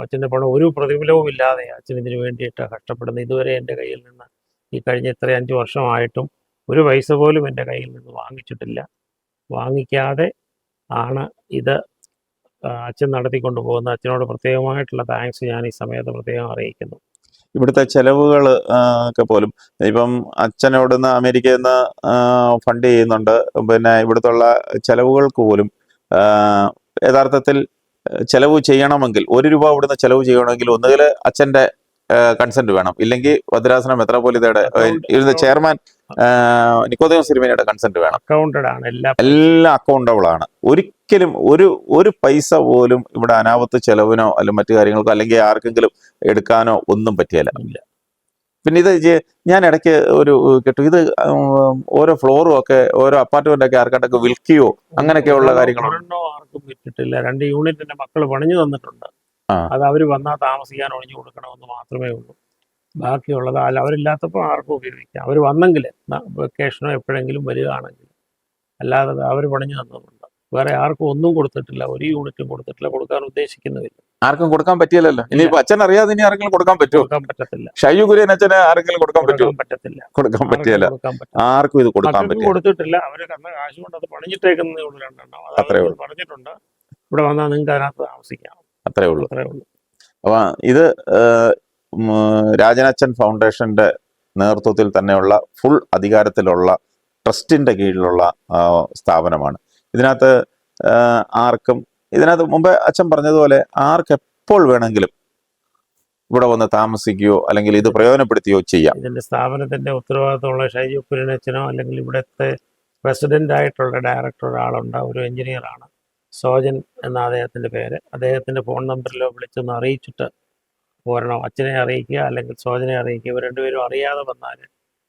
അച്ഛൻ്റെ പണം ഒരു പ്രതിഫലവും ഇല്ലാതെ അച്ഛൻ ഇതിനു വേണ്ടിയിട്ട് കഷ്ടപ്പെടുന്നു. ഇതുവരെ എൻ്റെ കയ്യിൽ നിന്ന് ഈ കഴിഞ്ഞ 5 വർഷമായിട്ടും ഒരു പൈസ പോലും എൻ്റെ കയ്യിൽ നിന്ന് വാങ്ങിച്ചിട്ടില്ല. വാങ്ങിക്കാതെ ആണ് ഇത് അച്ഛൻ നടത്തിക്കൊണ്ട് പോകുന്നത്. അച്ഛനോട് പ്രത്യേകമായിട്ടുള്ള താങ്ക്സ് ഞാൻ ഈ സമയത്ത് പ്രത്യേകം അറിയിക്കുന്നു. ഇവിടുത്തെ ചെലവുകൾ ഒക്കെ പോലും ഇപ്പം അച്ഛനോടുന്ന് അമേരിക്കയിൽ നിന്ന് ഫണ്ട് ചെയ്യുന്നുണ്ട്. പിന്നെ ഇവിടുത്തുള്ള ചെലവുകൾക്ക് പോലും യഥാർത്ഥത്തിൽ ചെലവ് ചെയ്യണമെങ്കിൽ 1 രൂപ ഇവിടുന്ന് ചെലവ് ചെയ്യണമെങ്കിൽ ഒന്നുകിൽ അച്ഛൻ്റെ കൺസെന്റ് വേണം, ഇല്ലെങ്കിൽ ഭദ്രാസന മെത്രാപ്പോലീത്തയുടെ ഇരുന്ന ചെയർമാൻ നിക്കോദിമോസ് തിരുമേനിയുടെ കൺസെന്റ് വേണം. അക്കൗണ്ടഡ് ആണ്, എല്ലാം അക്കൗണ്ടബിൾ ആണ്. ഒരിക്കലും ഒരു പൈസ പോലും ഇവിടെ അനാവത്ത് ചെലവിനോ അല്ലെങ്കിൽ മറ്റു കാര്യങ്ങൾക്കോ അല്ലെങ്കിൽ ആർക്കെങ്കിലും എടുക്കാനോ ഒന്നും പറ്റിയല്ല. പിന്നെ ഇത് ഞാൻ ഇടയ്ക്ക് കേട്ടു, ഇത് ഓരോ ഫ്ലോറും ഒക്കെ ഓരോ അപ്പാർട്ട്മെന്റ് ഒക്കെ ആർക്കാണ്ടൊക്കെ വിൽക്കുകയോ അങ്ങനെയൊക്കെയുള്ള കാര്യങ്ങളോ? ആർക്കും വിറ്റിട്ടില്ല. 2 യൂണിറ്റിന്റെ മക്കൾ പണിഞ്ഞു തന്നിട്ടുണ്ട്. ആ. അത് അവർ വന്നാൽ താമസിക്കാൻ ഒഴിഞ്ഞു കൊടുക്കണമെന്ന് മാത്രമേ ഉള്ളൂ. ബാക്കിയുള്ളത് അല്ല, അവരില്ലാത്തപ്പോൾ ആർക്കും ഉപയോഗിക്കാം. അവർ വന്നെങ്കിൽ വെക്കേഷനോ എപ്പോഴെങ്കിലും വരികയാണെങ്കിൽ, അല്ലാതെ അവർ പണിഞ്ഞു തന്നിട്ടുണ്ട്. വേറെ ആർക്കും ഒന്നും കൊടുത്തിട്ടില്ല, ഒരു യൂണിറ്റും കൊടുത്തിട്ടില്ല, കൊടുക്കാൻ ഉദ്ദേശിക്കുന്നുമില്ല. ആർക്കും കൊടുക്കാൻ പറ്റിയല്ലോ. ഇനിയിപ്പോ അച്ഛൻ അറിയാതെ ഇനി ആരെങ്കിലും കൊടുക്കാൻ പറ്റുമോ? കൊടുക്കാൻ പറ്റത്തില്ല, ഷൈജു കുര്യൻ അച്ഛന് ആരെങ്കിലും കൊടുക്കാൻ പറ്റുമോ? കൊടുക്കാൻ പറ്റത്തില്ല, കൊടുക്കാൻ ആർക്കും പറ്റിയല്ല. കൊടുക്കാൻ പറ്റില്ല. ആർക്കും ഇത് കൊടുക്കാൻ മക്കൾക്ക് പറ്റില്ല. കൊടുത്തിട്ടില്ല, അവർ കന്ന കാശ് കൊണ്ട് അത് പണിഞ്ഞിട്ടേക്കുന്നതേ ഉള്ളൂ 2 അത് അത്രേ അവർ ഉള്ളൂ. പറഞ്ഞിട്ടുണ്ട്, ഇവിടെ വന്നാൽ നിങ്ങൾക്ക് അതിനകത്ത് താമസിക്കാം, അത്രേ ഉള്ളൂ. അത്രേ ഉള്ളൂ. അപ്പൊ ഇത് രാജനച്ഛൻ ഫൗണ്ടേഷന്റെ നേതൃത്വത്തിൽ തന്നെയുള്ള ഫുൾ അധികാരത്തിലുള്ള ട്രസ്റ്റിന്റെ കീഴിലുള്ള സ്ഥാപനമാണ്. ഇതിനകത്ത് ആർക്കും, ഇതിനകത്ത് മുമ്പേ അച്ഛൻ പറഞ്ഞതുപോലെ ആർക്ക് എപ്പോൾ വേണമെങ്കിലും ഇവിടെ വന്ന് താമസിക്കുകയോ അല്ലെങ്കിൽ ഇത് പ്രയോജനപ്പെടുത്തുകയോ ചെയ്യാം. ഇതിന്റെ സ്ഥാപനത്തിന്റെ ഉത്തരവാദിത്തമുള്ള ഷൈജു കുര്യനച്ഛനോ അല്ലെങ്കിൽ ഇവിടുത്തെ പ്രസിഡന്റ് ആയിട്ടുള്ള ഡയറക്ടർ ഒരാളുണ്ട്, ഒരു എഞ്ചിനീയറാണ്, സോജൻ എന്ന അദ്ദേഹത്തിന്റെ പേര്. അദ്ദേഹത്തിന്റെ ഫോൺ നമ്പറിലോ വിളിച്ചൊന്ന് അറിയിച്ചിട്ട് പോരണം. അച്ഛനെ അറിയിക്കുക അല്ലെങ്കിൽ സോജനെ അറിയിക്കുക. ഇവർ രണ്ടുപേരും അറിയാതെ വന്നാൽ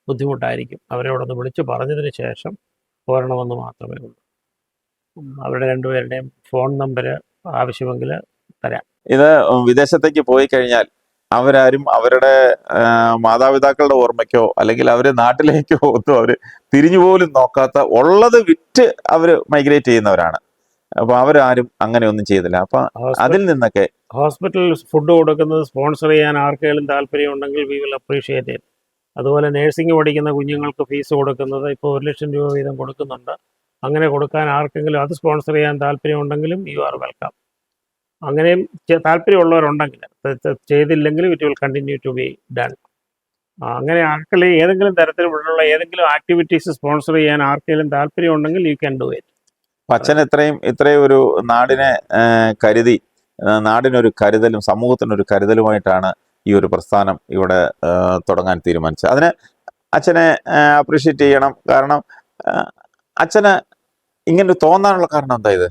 ബുദ്ധിമുട്ടായിരിക്കും. അവരോടൊന്ന് വിളിച്ചു പറഞ്ഞതിന് ശേഷം പോരണമെന്ന് മാത്രമേ ഉള്ളൂ. അവരുടെ രണ്ടുപേരുടെയും ഫോൺ നമ്പർ ആവശ്യമെങ്കിൽ തരാം. ഇത് വിദേശത്തേക്ക് പോയി കഴിഞ്ഞാൽ അവരാരും അവരുടെ മാതാപിതാക്കളുടെ ഓർമ്മയ്ക്കോ അല്ലെങ്കിൽ അവര് നാട്ടിലേക്കോ ഒന്നും അവര് തിരിഞ്ഞു പോലും നോക്കാത്ത, ഉള്ളത് വിറ്റ് അവര് മൈഗ്രേറ്റ് ചെയ്യുന്നവരാണ്. അപ്പൊ അവരാരും അങ്ങനെ ഒന്നും ചെയ്തില്ല. അപ്പൊ അതിൽ നിന്നൊക്കെ ഹോസ്പിറ്റലിൽ ഫുഡ് കൊടുക്കുന്നത് സ്പോൺസർ ചെയ്യാൻ ആർക്കെങ്കിലും താല്പര്യം ഉണ്ടെങ്കിൽ വി വിൽ അപ്രീഷിയേറ്റ് ഇറ്റ്. അതുപോലെ നേഴ്സിംഗ് പഠിക്കുന്ന കുഞ്ഞുങ്ങൾക്ക് ഫീസ് കൊടുക്കുന്നത് ഇപ്പോൾ 1 ലക്ഷം രൂപ വീതം കൊടുക്കുന്നുണ്ട്. അങ്ങനെ കൊടുക്കാൻ ആർക്കെങ്കിലും അത് സ്പോൺസർ ചെയ്യാൻ താല്പര്യമുണ്ടെങ്കിലും യു ആർ വെൽക്കം. അങ്ങനെയും താല്പര്യമുള്ളവരുണ്ടെങ്കിൽ, ചെയ്തില്ലെങ്കിലും it will continue to be done. അങ്ങനെ ആർക്കെങ്കിലും ഏതെങ്കിലും തരത്തിലുള്ള ഏതെങ്കിലും ആക്ടിവിറ്റീസ് സ്പോൺസർ ചെയ്യാൻ ആർക്കെങ്കിലും താല്പര്യം ഉണ്ടെങ്കിൽ യു ക്യാൻ ഡു ഇറ്റ്. അച്ഛൻ ഇത്രയും ഒരു നാടിനെ കരുതി, നാടിനൊരു കരുതലും സമൂഹത്തിനൊരു കരുതലുമായിട്ടാണ് ഈ ഒരു പ്രസ്ഥാനം ഇവിടെ തുടങ്ങാൻ തീരുമാനിച്ചത്. അതിന് അച്ഛനെ അപ്രീഷിയേറ്റ് ചെയ്യണം. കാരണം അച്ഛന് ഇങ്ങനെ തോന്നാനുള്ള കാരണം എന്താ? ഇത്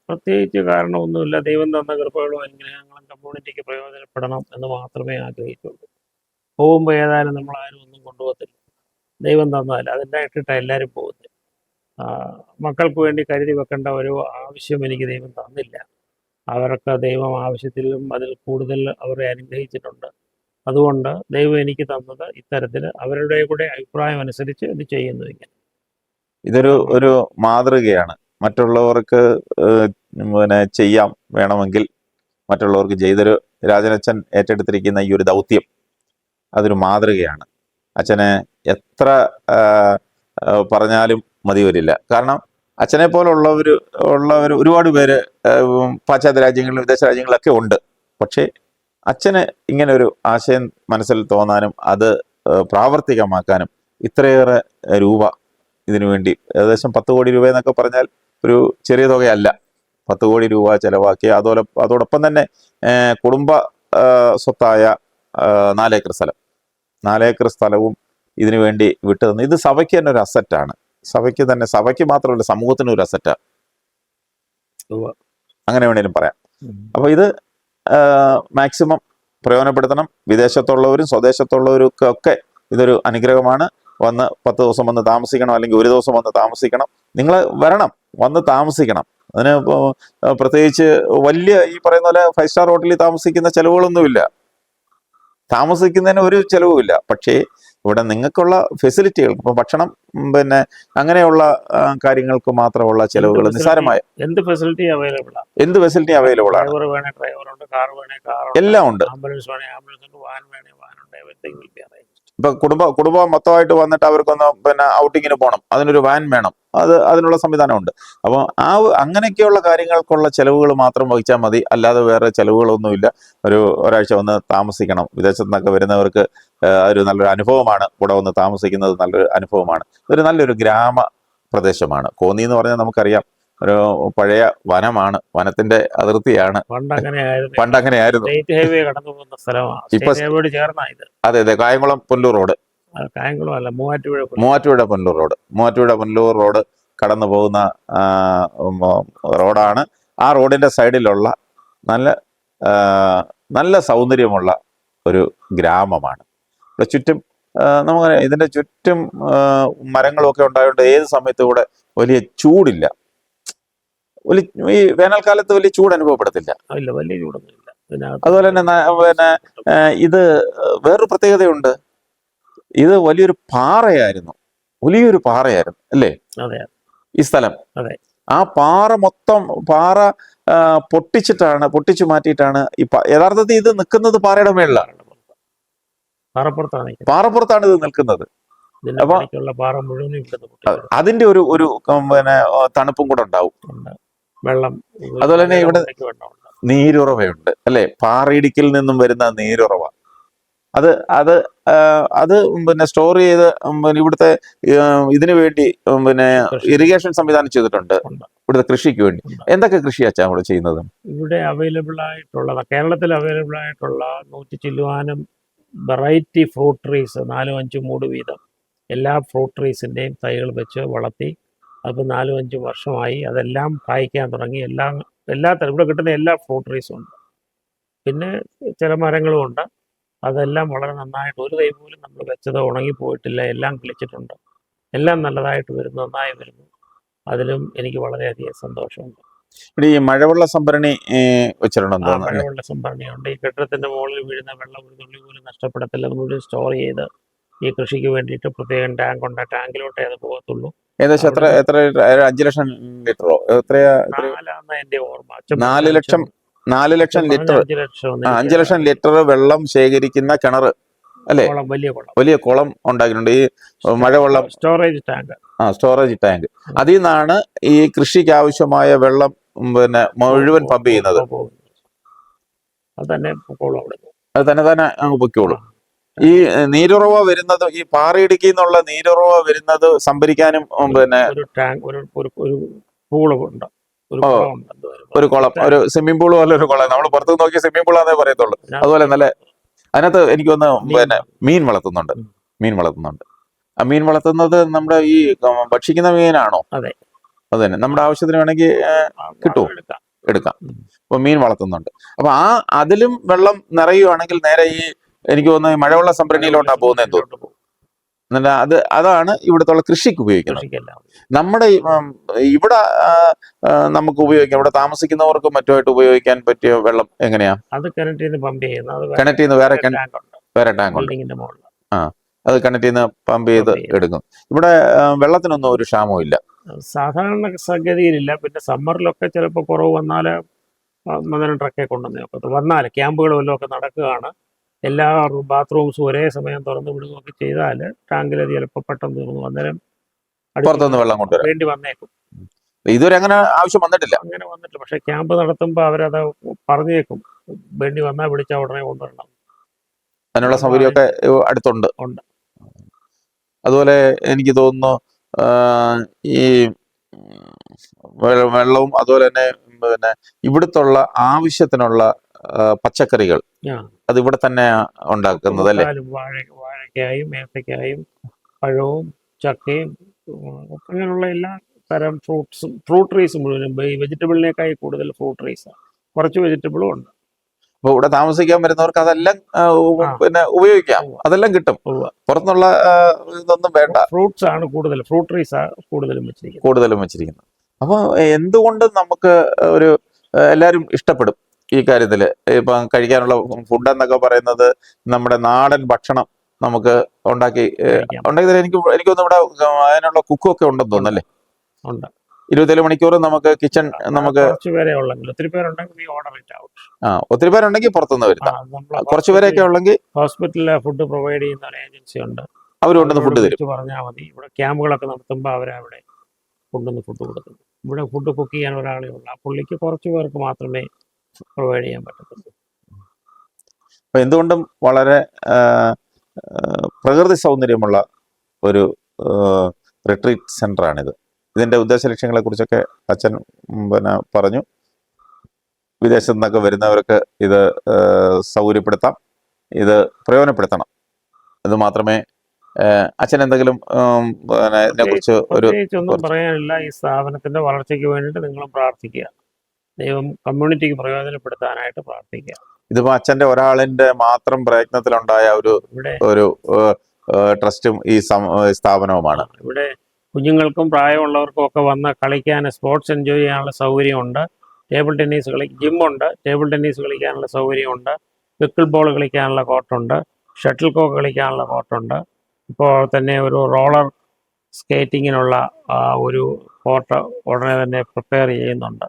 പ്രത്യേകിച്ച് കാരണമൊന്നുമില്ല. ദൈവം തന്ന കൃപകളും അനുഗ്രഹങ്ങളും കമ്മ്യൂണിറ്റിക്ക് പ്രയോജനപ്പെടണം എന്ന് മാത്രമേ ആഗ്രഹിച്ചുള്ളൂ. പോകുമ്പോൾ ഏതായാലും നമ്മളാരും ഒന്നും കൊണ്ടുപോകത്തില്ല. ദൈവം തന്നതല്ല, അതെല്ലാം ഇട്ടിട്ടാണ് എല്ലാവരും പോകുന്നത്. മക്കൾക്ക് വേണ്ടി കരുതി വെക്കേണ്ട ഒരു ആവശ്യം എനിക്ക് ദൈവം തന്നില്ല. അവർക്ക് ദൈവം ആവശ്യത്തിലും അതിൽ കൂടുതൽ അവരെ അനുഗ്രഹിച്ചിട്ടുണ്ട്. അതുകൊണ്ട് ദൈവം എനിക്ക് തന്നത് ഇത്തരത്തിൽ അവരുടെ കൂടെ അഭിപ്രായം അനുസരിച്ച് ഇത് ചെയ്യുന്നു. ഇതൊരു മാതൃകയാണ്. മറ്റുള്ളവർക്ക് ചെയ്യാം വേണമെങ്കിൽ മറ്റുള്ളവർക്ക് ചെയ്തൊരു രാജനച്ഛൻ ഏറ്റെടുത്തിരിക്കുന്ന ഈ ഒരു ദൗത്യം അതൊരു മാതൃകയാണ്. അച്ഛനെ എത്ര പറഞ്ഞാലും മതി വരില്ല. കാരണം അച്ഛനെ പോലുള്ളവർ ഒരുപാട് പേര് പാശ്ചാത്യ രാജ്യങ്ങളിലും വിദേശ രാജ്യങ്ങളിലൊക്കെ ഉണ്ട്. പക്ഷേ അച്ഛന് ഇങ്ങനെ ഒരു ആശയം മനസ്സിൽ തോന്നാനും അത് പ്രാവർത്തികമാക്കാനും ഇത്രയേറെ രൂപ ഇതിനു വേണ്ടി, ഏകദേശം 10 കോടി രൂപ എന്നൊക്കെ പറഞ്ഞാൽ ഒരു ചെറിയ തുകയല്ല. 10 കോടി രൂപ ചെലവാക്കി അതോടൊപ്പം തന്നെ കുടുംബ സ്വത്തായ 4 ഏക്കർ സ്ഥലം, 4 ഏക്കർ സ്ഥലവും ഇതിനു വേണ്ടി വിട്ടു തന്നു. ഇത് സഭയ്ക്ക് തന്നെ ഒരു അസറ്റാണ്. സഭയ്ക്ക് മാത്രമല്ല, സമൂഹത്തിന് ഒരു അസറ്റാണ്. അങ്ങനെ വേണേലും പറയാം. അപ്പൊ ഇത് മാക്സിമം പ്രയോജനപ്പെടുത്തണം. വിദേശത്തുള്ളവരും സ്വദേശത്തുള്ളവരും ഒക്കെ ഇതൊരു അനുഗ്രഹമാണ്. വന്ന് 10 ദിവസം വന്ന് താമസിക്കണം, അല്ലെങ്കിൽ 1 ദിവസം വന്ന് താമസിക്കണം. നിങ്ങൾ വരണം, വന്ന് താമസിക്കണം. അതിന് പ്രത്യേകിച്ച് വലിയ ഈ പറയുന്ന പോലെ 5 സ്റ്റാർ ഹോട്ടലിൽ താമസിക്കുന്ന ചെലവുകളൊന്നുമില്ല, താമസിക്കുന്നതിന് ഒരു ചെലവുമില്ല. പക്ഷേ ഇവിടെ നിങ്ങൾക്കുള്ള ഫെസിലിറ്റികൾ, ഇപ്പം ഭക്ഷണം, അങ്ങനെയുള്ള കാര്യങ്ങൾക്ക് മാത്രമുള്ള ചെലവുകൾ നിസ്സാരമായ എന്ത് ഫെസിലിറ്റി അവൈലബിൾ ആണ്, ഡ്രൈവർ വേണേ ഡ്രൈവറുണ്ട്, കാർ വേണേ കാർ, എല്ലാം ഉണ്ട്. ആംബുലൻസ് വേണേ ആംബുലൻസ് ഉണ്ട്, വാൻ വേണേ വാനുണ്ട്. Everything will be arranged. ഇപ്പൊ കുടുംബം മൊത്തമായിട്ട് വന്നിട്ട് അവർക്കൊന്ന് ഔട്ടിങ്ങിന് പോകണം, അതിനൊരു വാൻ വേണം, അതിനുള്ള സംവിധാനമുണ്ട്. അപ്പോൾ അങ്ങനെയൊക്കെയുള്ള കാര്യങ്ങൾക്കുള്ള ചെലവുകൾ മാത്രം വഹിച്ചാൽ മതി. അല്ലാതെ വേറെ ചെലവുകളൊന്നുമില്ല. ഒരാഴ്ച വന്ന് താമസിക്കണം. വിദേശത്തു നിന്നൊക്കെ വരുന്നവർക്ക് ഒരു നല്ലൊരു അനുഭവമാണ്. ഇവിടെ വന്ന് താമസിക്കുന്നത് നല്ലൊരു അനുഭവമാണ്. ഒരു നല്ലൊരു ഗ്രാമ പ്രദേശമാണ് കോന്നി എന്ന് പറഞ്ഞാൽ നമുക്കറിയാം. ഒരു പഴയ വനമാണ്, വനത്തിന്റെ അതിർത്തിയാണ്. പണ്ട് അങ്ങനെയായിരുന്നു. അതെ, കായംകുളം പുല്ലൂർ റോഡ്, മൂവാറ്റുപുഴ പുല്ലൂർ റോഡ് കടന്നു പോകുന്ന റോഡാണ്. ആ റോഡിന്റെ സൈഡിലുള്ള നല്ല സൗന്ദര്യമുള്ള ഒരു ഗ്രാമമാണ്. ഇവിടെ ചുറ്റും നമുക്കറിയാം, ഇതിന്റെ ചുറ്റും മരങ്ങളൊക്കെ ഉണ്ടായതുകൊണ്ട് ഏത് സമയത്തും ഇവിടെ വലിയ ചൂടില്ല. ഈ വേനൽക്കാലത്ത് വലിയ ചൂട് അനുഭവപ്പെടത്തില്ല. വലിയ ചൂടൊന്നുമില്ല. ഇതിനകത്ത് അതുപോലെ തന്നെ പിന്നെ ഇത് വേറൊരു പ്രത്യേകതയുണ്ട്. ഇത് വലിയൊരു പാറയായിരുന്നു അല്ലേ അതെ ഈ സ്ഥലം? അതെ. ആ പാറ പൊട്ടിച്ചു മാറ്റിയിട്ടാണ് യഥാർത്ഥത്തിൽ ഇത് നിൽക്കുന്നത് പാറയുടെ മേളിലാണ്, പാറപ്പുറത്താണ് പാറപ്പുറത്താണ് ഇത് നിൽക്കുന്നത്. ഇതിന്റെ അപ്പൊ പണിക്കുള്ള പാറ മുഴുവനും ഇവിടുന്ന് പൊട്ടിച്ചെടുത്തു. അതിന്റെ ഒരു പിന്നെ തണുപ്പും കൂടെ ഉണ്ടാവും. വെള്ളം അതുപോലെ തന്നെ ഇവിടെ മണ്ടയ്ക്ക് വെള്ളമുണ്ട്. നീരുറവയുണ്ട് അല്ലെ? പാറയിടുക്കിൽ നിന്നും വരുന്ന നീരുറവ അത് പിന്നെ സ്റ്റോർ ചെയ്ത് പിന്നെ ഇവിടുത്തെ ഇതിനു വേണ്ടി പിന്നെ ഇറിഗേഷൻ സംവിധാനം ചെയ്തിട്ടുണ്ട് ഇവിടുത്തെ കൃഷിക്ക് വേണ്ടി. എന്തൊക്കെ കൃഷിയാച്ചാ അവിടെ ചെയ്യുന്നത്? ഇവിടെ കേരളത്തിൽ അവൈലബിൾ ആയിട്ടുള്ള 100 ചില്ലുവാനും വെറൈറ്റി ഫ്രൂട്ട് ട്രീസ് 4-5 മൂട് വീതം എല്ലാ ഫ്രൂട്ട് ട്രീസിൻ്റെയും തൈകൾ വെച്ച് വളർത്തി അതിപ്പോൾ 4-5 വർഷമായി. അതെല്ലാം കായ്ക്കാൻ തുടങ്ങി. എല്ലാ തരം ഇവിടെ കിട്ടുന്ന എല്ലാ ഫ്രൂട്ട് ട്രീസും ഉണ്ട്. പിന്നെ ചില മരങ്ങളും ഉണ്ട്. അതെല്ലാം വളരെ നന്നായിട്ട്, ഒരു തൈ പോലും നമ്മൾ വെച്ചത് ഉണങ്ങിപ്പോയിട്ടില്ല. എല്ലാം കിളിച്ചിട്ടുണ്ട്. എല്ലാം നല്ലതായിട്ട് വരുന്നു, നന്നായി വരുന്നു. അതിലും എനിക്ക് വളരെയധികം സന്തോഷമുണ്ട്. ഇവിടെ ഈ മഴവെള്ള സംഭരണി വെച്ചിട്ടുണ്ടോ? മഴവെള്ള സംഭരണിയുണ്ട്. ഈ കെട്ടിടത്തിന്റെ മുകളിൽ വീഴുന്ന വെള്ളം ഒരു തുള്ളി പോലും നഷ്ടപ്പെടത്തില്ല. നമ്മൾ സ്റ്റോർ ചെയ്ത് ഈ കൃഷിക്ക് വേണ്ടിയിട്ട് പ്രത്യേകം ടാങ്ക് ഉണ്ട്. ടാങ്കിലോട്ടേ അത് പോകത്തുള്ളൂ. ഏകദേശം എത്ര 5 ലക്ഷം ലിറ്ററോ എത്രയാ? 4 എന്റെ ഓർമ്മ. 4 ലക്ഷം ലിറ്റർ. 5 ലക്ഷം ലിറ്റർ വെള്ളം ശേഖരിക്കുന്ന കിണർ അല്ലേ? വലിയ കുളം ഉണ്ടാക്കിയിട്ടുണ്ട്. ഈ മഴവെള്ളം സ്റ്റോറേജ് ടാങ്ക്. അതിൽ നിന്നാണ് ഈ കൃഷിക്ക് ആവശ്യമായ വെള്ളം പിന്നെ മുഴുവൻ പമ്പ് ചെയ്യുന്നത്. അത് തന്നെ അങ്ങ് പൊയ്ക്കോളും. ഈ നീരുറവ വരുന്നത്, ഈ പാറയിടുക്കി എന്നുള്ള നീരുറവ വരുന്നത് സംഭരിക്കാനും പിന്നെ ഒരു കുളം, ഒരു സ്വിമ്മിംഗ് പൂൾ പോലെ ഒരു കുളം. നമ്മൾ പുറത്തു നോക്കിയ സ്വിമ്മിംഗ് പൂളാന്നേ പറയത്തുള്ളൂ. അതുപോലെ നല്ല അതിനകത്ത് എനിക്ക് ഒന്ന് പിന്നെ മീൻ വളർത്തുന്നുണ്ട്. ആ മീൻ വളർത്തുന്നത് നമ്മുടെ ഈ ഭക്ഷിക്കുന്ന മീനാണോ? അതെ. അത് തന്നെ. നമ്മുടെ ആവശ്യത്തിന് വേണമെങ്കിൽ കിട്ടുമോ? എടുക്കാം. അപ്പൊ മീൻ വളർത്തുന്നുണ്ട്. അപ്പൊ അതിലും വെള്ളം നിറയുവാണെങ്കിൽ നേരെ ഈ എനിക്ക് തോന്നുന്നു ഈ മഴവെള്ള സംഭരണിയിലോട്ടാണ് പോകുന്നതെന്ന് തോന്നുന്നു. എന്നിട്ട് അതാണ് ഇവിടുത്തെ കൃഷിക്ക് ഉപയോഗിക്കുന്നത്. നമ്മുടെ ഇവിടെ നമുക്ക് ഉപയോഗിക്കാം, ഇവിടെ താമസിക്കുന്നവർക്കും മറ്റുമായിട്ട് ഉപയോഗിക്കാൻ പറ്റിയ വെള്ളം എങ്ങനെയാ? അത് കിണറ്റിൽ നിന്ന് പമ്പ് ചെയ്യുന്നത്. കിണറ്റിൽ നിന്ന് വേറെ ടാങ്ക് ഉണ്ട്. അത് കിണറ്റിൽ നിന്ന് പമ്പ് ചെയ്ത് എടുക്കും. ഇവിടെ വെള്ളത്തിനൊന്നും ഒരു ക്ഷാമവും ഇല്ല. സാധാരണ സംഗതിയിലില്ല. പിന്നെ സമ്മറിലൊക്കെ ചിലപ്പോൾ കുറവ് വന്നാൽ ട്രക്കെ കൊണ്ടുവന്ന് വന്നാൽ ക്യാമ്പുകൾ വല്ലതും ഒക്കെ നടക്കുകയാണ്. എല്ലാ ബാത്റൂംസും ഒരേ സമയം തുറന്നു വിടുകയൊക്കെ ചെയ്താൽ ടാങ്കിൽ അത് ചിലപ്പോൾ പെട്ടെന്ന് തീർന്നു. അന്നേരം പുറത്തുനിന്ന് വെള്ളം കൊണ്ടുവരാൻ വേണ്ടി വന്നേക്കും. ഇതുവരെ അങ്ങനെ ആവശ്യം വന്നിട്ടില്ല. പക്ഷെ ക്യാമ്പ് നടത്തുമ്പോൾ അവരത് പറഞ്ഞേക്കും, വേണ്ടി വന്നാൽ വിളിച്ചാൽ ഉടനെ കൊണ്ടുവരണം. അതിനുള്ള സൗകര്യമൊക്കെ അടുത്തുണ്ട്. അതുപോലെ എനിക്ക് തോന്നുന്നു ഈ വെള്ളവും അതുപോലെ തന്നെ പിന്നെ ഇവിടുത്തുള്ള ആവശ്യത്തിനുള്ള പച്ചക്കറികൾ അത് ഇവിടെ തന്നെ ഉണ്ടാക്കുന്നത് അല്ലേ? വാഴയ്ക്കായും ഏത്തയ്ക്കായും പഴവും ചക്കയും അങ്ങനെയുള്ള എല്ലാ തരം ഫ്രൂട്ട് ട്രീസ് മുഴുവനും ഈ വെജിറ്റബിളിനേക്കായി കൂടുതൽ ഫ്രൂട്ട് ട്രീസ്, കുറച്ച് വെജിറ്റബിളും ഉണ്ട്. അപ്പൊ ഇവിടെ താമസിക്കാൻ വരുന്നവർക്ക് അതെല്ലാം പിന്നെ ഉപയോഗിക്കാം, അതെല്ലാം കിട്ടും. പുറത്തുനിന്നുള്ള ഇതൊന്നും വേണ്ട. ഫ്രൂട്ട്സ് ആണ് ഫ്രൂട്ട് ട്രീസ് കൂടുതലും വെച്ചിരിക്കുന്നത്. അപ്പൊ എന്തുകൊണ്ട് നമുക്ക് എല്ലാവരും ഇഷ്ടപ്പെടും ഈ കാര്യത്തില്. ഇപ്പം കഴിക്കാനുള്ള ഫുഡ് എന്നൊക്കെ പറയുന്നത് നമ്മുടെ നാടൻ ഭക്ഷണം നമുക്ക് ഉണ്ടാക്കി എനിക്കൊന്നും ഇവിടെ അതിനുള്ള കുക്കും ഒക്കെ ഉണ്ടെന്ന് തോന്നുന്നല്ലേ? 24 മണിക്കൂർ നമുക്ക് കിച്ചൺ നമുക്ക് ഒത്തിരി പേരുണ്ടെങ്കിൽ പുറത്തുനിന്ന് വരുത്താം. കുറച്ചു പേരൊക്കെ ഉള്ളെങ്കിൽ ഹോസ്പിറ്റലിലെ ഫുഡ് പ്രൊവൈഡ് ചെയ്യുന്ന ഒരു ഏജൻസി ഉണ്ട്, അവർ കൊണ്ടുവന്ന് ഫുഡ് തരും. പറഞ്ഞാൽ മതി. ഇവിടെ ക്യാമ്പുകളൊക്കെ നടത്തുമ്പോൾ അവരവിടെ കൊണ്ടുവന്ന് ഫുഡ് കൊടുക്കുന്നു. ഇവിടെ ഫുഡ് കുക്ക് ചെയ്യാൻ ഒരാളേ ഉള്ളൂ. ആ പുള്ളിക്ക് കുറച്ചു പേർക്ക് മാത്രമേ പ്രൊവൈഡ് ചെയ്യാൻ പറ്റത്തുള്ളൂ. അപ്പൊ എന്തുകൊണ്ടും വളരെ പ്രകൃതി സൗന്ദര്യമുള്ള ഒരു റിട്രീറ്റ് സെന്ററാണിത്. ഇതിന്റെ ഉദ്ദേശ ലക്ഷ്യങ്ങളെ കുറിച്ചൊക്കെ അച്ഛൻ പിന്നെ പറഞ്ഞു. വിദേശത്തു നിന്നൊക്കെ വരുന്നവർക്ക് ഇത് സൗകര്യപ്പെടുത്താം, ഇത് പ്രയോജനപ്പെടുത്തണം. ഇത് മാത്രമേ അച്ഛൻ എന്തെങ്കിലും ഇതിനെക്കുറിച്ച് ഒന്നും പറയാനില്ല. ഈ സ്ഥാപനത്തിന്റെ വളർച്ചയ്ക്ക് വേണ്ടിയിട്ട് നിങ്ങളും പ്രാർത്ഥിക്കുക. ദൈവം കമ്മ്യൂണിറ്റിക്ക് പ്രയോജനപ്പെടുത്താനായിട്ട് പ്രാർത്ഥിക്കുക. ഇതിപ്പോ അച്ഛന്റെ ഒരാളിന്റെ മാത്രം പ്രയത്നത്തിലുണ്ടായ ഒരു ട്രസ്റ്റും ഈ സ്ഥാപനവുമാണ്. ഇവിടെ കുഞ്ഞുങ്ങൾക്കും പ്രായമുള്ളവർക്കും ഒക്കെ വന്ന് കളിക്കാൻ, സ്പോർട്സ് എൻജോയ് ചെയ്യാനുള്ള സൗകര്യമുണ്ട്. ടേബിൾ ടെന്നീസ് ജിമ്മുണ്ട്, ടേബിൾ ടെന്നീസ് കളിക്കാനുള്ള സൗകര്യമുണ്ട്, പിക്കിൾ ബോൾ കളിക്കാനുള്ള കോർട്ടുണ്ട്, ഷട്ടിൽ കോക്ക് കളിക്കാനുള്ള കോർട്ടുണ്ട്. ഇപ്പോൾ തന്നെ ഒരു റോളർ സ്കേറ്റിങ്ങിനുള്ള ഒരു കോർട്ട് ഉടനെ തന്നെ പ്രിപ്പയർ ചെയ്യുന്നുണ്ട്.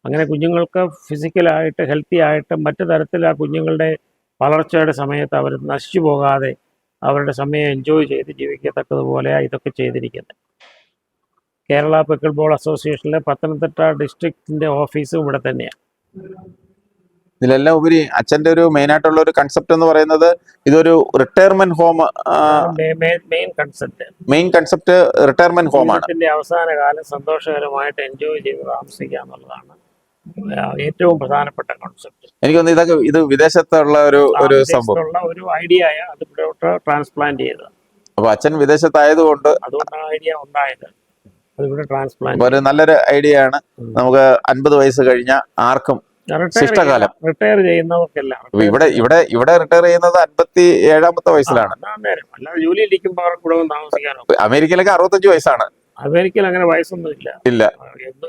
അങ്ങനെ കുഞ്ഞുങ്ങൾക്ക് ഫിസിക്കലായിട്ട് ഹെൽത്തി ആയിട്ട് മറ്റു തരത്തിൽ ആ കുഞ്ഞുങ്ങളുടെ വളർച്ചയുടെ സമയത്ത് അവർ നശിച്ചു പോകാതെ അവരുടെ സമയം എൻജോയ് ചെയ്ത് ജീവിക്കത്തക്കതുപോലെ ഇതൊക്കെ ചെയ്തിരിക്കുന്നത്. കേരള പിക്കിൾ ബോൾ അസോസിയേഷനിലെ പത്തനംതിട്ട ഡിസ്ട്രിക്റ്റിൻ്റെ ഓഫീസും ഇവിടെ തന്നെയാണ്. ഇതിലെല്ലാം ഉപരി അച്ഛൻ്റെ ഒരു മെയിനായിട്ടുള്ള ഒരു കൺസെപ്റ്റ് എന്ന് പറയുന്നത് ഇതൊരു retirement home, main concept retirement ഹോമാണ്. ജീവിതത്തിന്റെ അവസാന കാലം സന്തോഷകരമായിട്ട് എൻജോയ് ചെയ്ത് താമസിക്കുക എന്നുള്ളതാണ് ഏറ്റവും പ്രധാനപ്പെട്ട കോൺസെപ്റ്റ്. എനിക്ക് തോന്നുന്നു ഇത് വിദേശത്തുള്ള ഒരു സംഭവം, ഒരു ഐഡിയ അത് ഇവിടോട്ട് ട്രാൻസ്പ്ലാന്റ് ചെയ്തത്. അപ്പൊ അച്ഛൻ വിദേശത്തായതുകൊണ്ട് അതുകൊണ്ടാണ് ഐഡിയ ഉണ്ടായത്. അതിവിടെ ട്രാൻസ്പ്ലാന്റ് ഒരു നല്ലൊരു ഐഡിയ ആണ്. നമുക്ക് 50 വയസ്സ് കഴിഞ്ഞ ആർക്കും ശിഷ്ടകാലം റിട്ടയർ ചെയ്യുന്നവർക്കെല്ലാം ഇവിടെ റിട്ടയർ ചെയ്യുന്നത് 57ാമത്തെ വയസ്സിലാണ്. അല്ലാതെ ജോലി ഇരിക്കുമ്പോൾ അവർക്ക് ഇവിടെ താമസിക്കാനോ. അമേരിക്കയിലൊക്കെ 65 വയസ്സാണ്. അമേരിക്കയിൽ അങ്ങനെ വയസ്സൊന്നും ഇല്ല.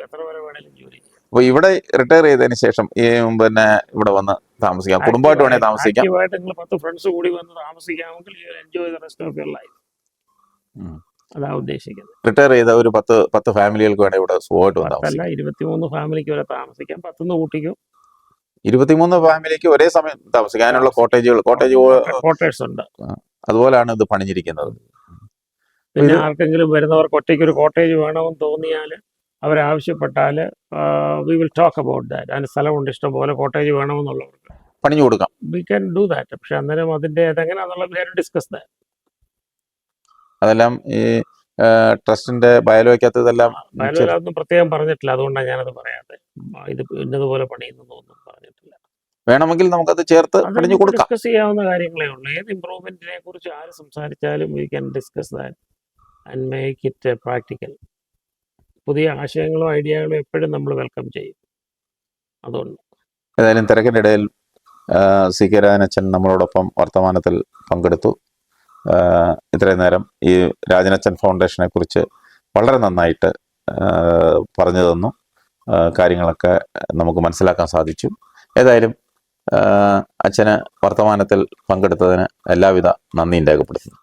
എത്ര വരെ വേണേലും ജോലി. അപ്പൊ ഇവിടെ റിട്ടയർ ചെയ്തതിന് ശേഷം പിന്നെ ഇവിടെ വന്ന് താമസിക്കാം, കുടുംബമായിട്ട് വേണേൽ താമസിക്കാം. നിങ്ങൾ 10 ഫ്രണ്ട്സ് കൂടി വന്ന് താമസിക്കാമെങ്കിൽ enjoy the rest of your life. അതാ ഉദ്ദേശിക്കുന്നത്. റിട്ടയർ ചെയ്ത ഒരു 10 ഫാമിലികൾക്ക് വേണേൽ ഇവിടെ സുഖമായിട്ട് താമസിക്കാം. 23 ഫാമിലിക്ക് വരെ താമസിക്കാം. 10 കൂട്ടിക്കും 23 ഫാമിലിക്ക് ഒരേ സമയം താമസിക്കാം. അതിനുള്ള കോട്ടേഴ്സ് ഉണ്ട്. അതുപോലാണ് ഇത് പണിഞ്ഞിരിക്കുന്നത്. പിന്നെ ആർക്കെങ്കിലും വരുന്നവർക്ക് ഒറ്റയ്ക്ക് ഒരു കോട്ടേജ് വേണമെന്ന് തോന്നിയാൽ അവരാവശ്യപ്പെട്ടാൽ we will talk about that. അതിന് സ്ഥലമുണ്ട്, ഇഷ്ടം പോലെ കോട്ടേജ് വേണമെന്നുള്ളവർക്ക് പണിഞ്ഞു കൊടുക്കാം. We can do that. പക്ഷെ അന്നേരം അതിന്റെ അതെങ്ങനെയാണെന്നുള്ളത് ഡിസ്കസ് ദാറ്റ്. അതെല്ലാം ഈ ട്രസ്റ്റിന്റെ ബയോലോയ്ക്കകത്ത് ഇതെല്ലാം ബയോലോഗൊന്നും പ്രത്യേകം പറഞ്ഞിട്ടില്ല. അതുകൊണ്ടാണ് ഞാനത് പറയാതെ. ഇത് ഇന്നതുപോലെ പണിയുന്നതൊന്നും പറഞ്ഞിട്ടില്ല. വേണമെങ്കിൽ നമുക്കത് ചേർത്ത് പണിഞ്ഞു കൊടുക്കാം. ഡിസ്കസ് ചെയ്യാവുന്ന കാര്യങ്ങളേ ഉള്ളൂ. ഏത് ഇംപ്രൂവ്മെന്റിനെ കുറിച്ച് ആര് സംസാരിച്ചാലും we can discuss that and make it practical. പുതിയ ആശയങ്ങളും ഐഡിയകളും എപ്പോഴും നമ്മൾ വെൽക്കം ചെയ്യും. അതുകൊണ്ട് ഏതായാലും തിരക്കിൻ്റെ ഇടയിൽ സി കെ രാജനച്ഛൻ നമ്മളോടൊപ്പം വർത്തമാനത്തിൽ പങ്കെടുത്തു. ഇത്രയും നേരം ഈ രാജനച്ഛൻ ഫൗണ്ടേഷനെ കുറിച്ച് വളരെ നന്നായിട്ട് പറഞ്ഞു തന്നു. കാര്യങ്ങളൊക്കെ നമുക്ക് മനസ്സിലാക്കാൻ സാധിച്ചു. ഏതായാലും അച്ഛന് വർത്തമാനത്തിൽ പങ്കെടുത്തതിന് എല്ലാവിധ നന്ദിയും രേഖപ്പെടുത്തുന്നു.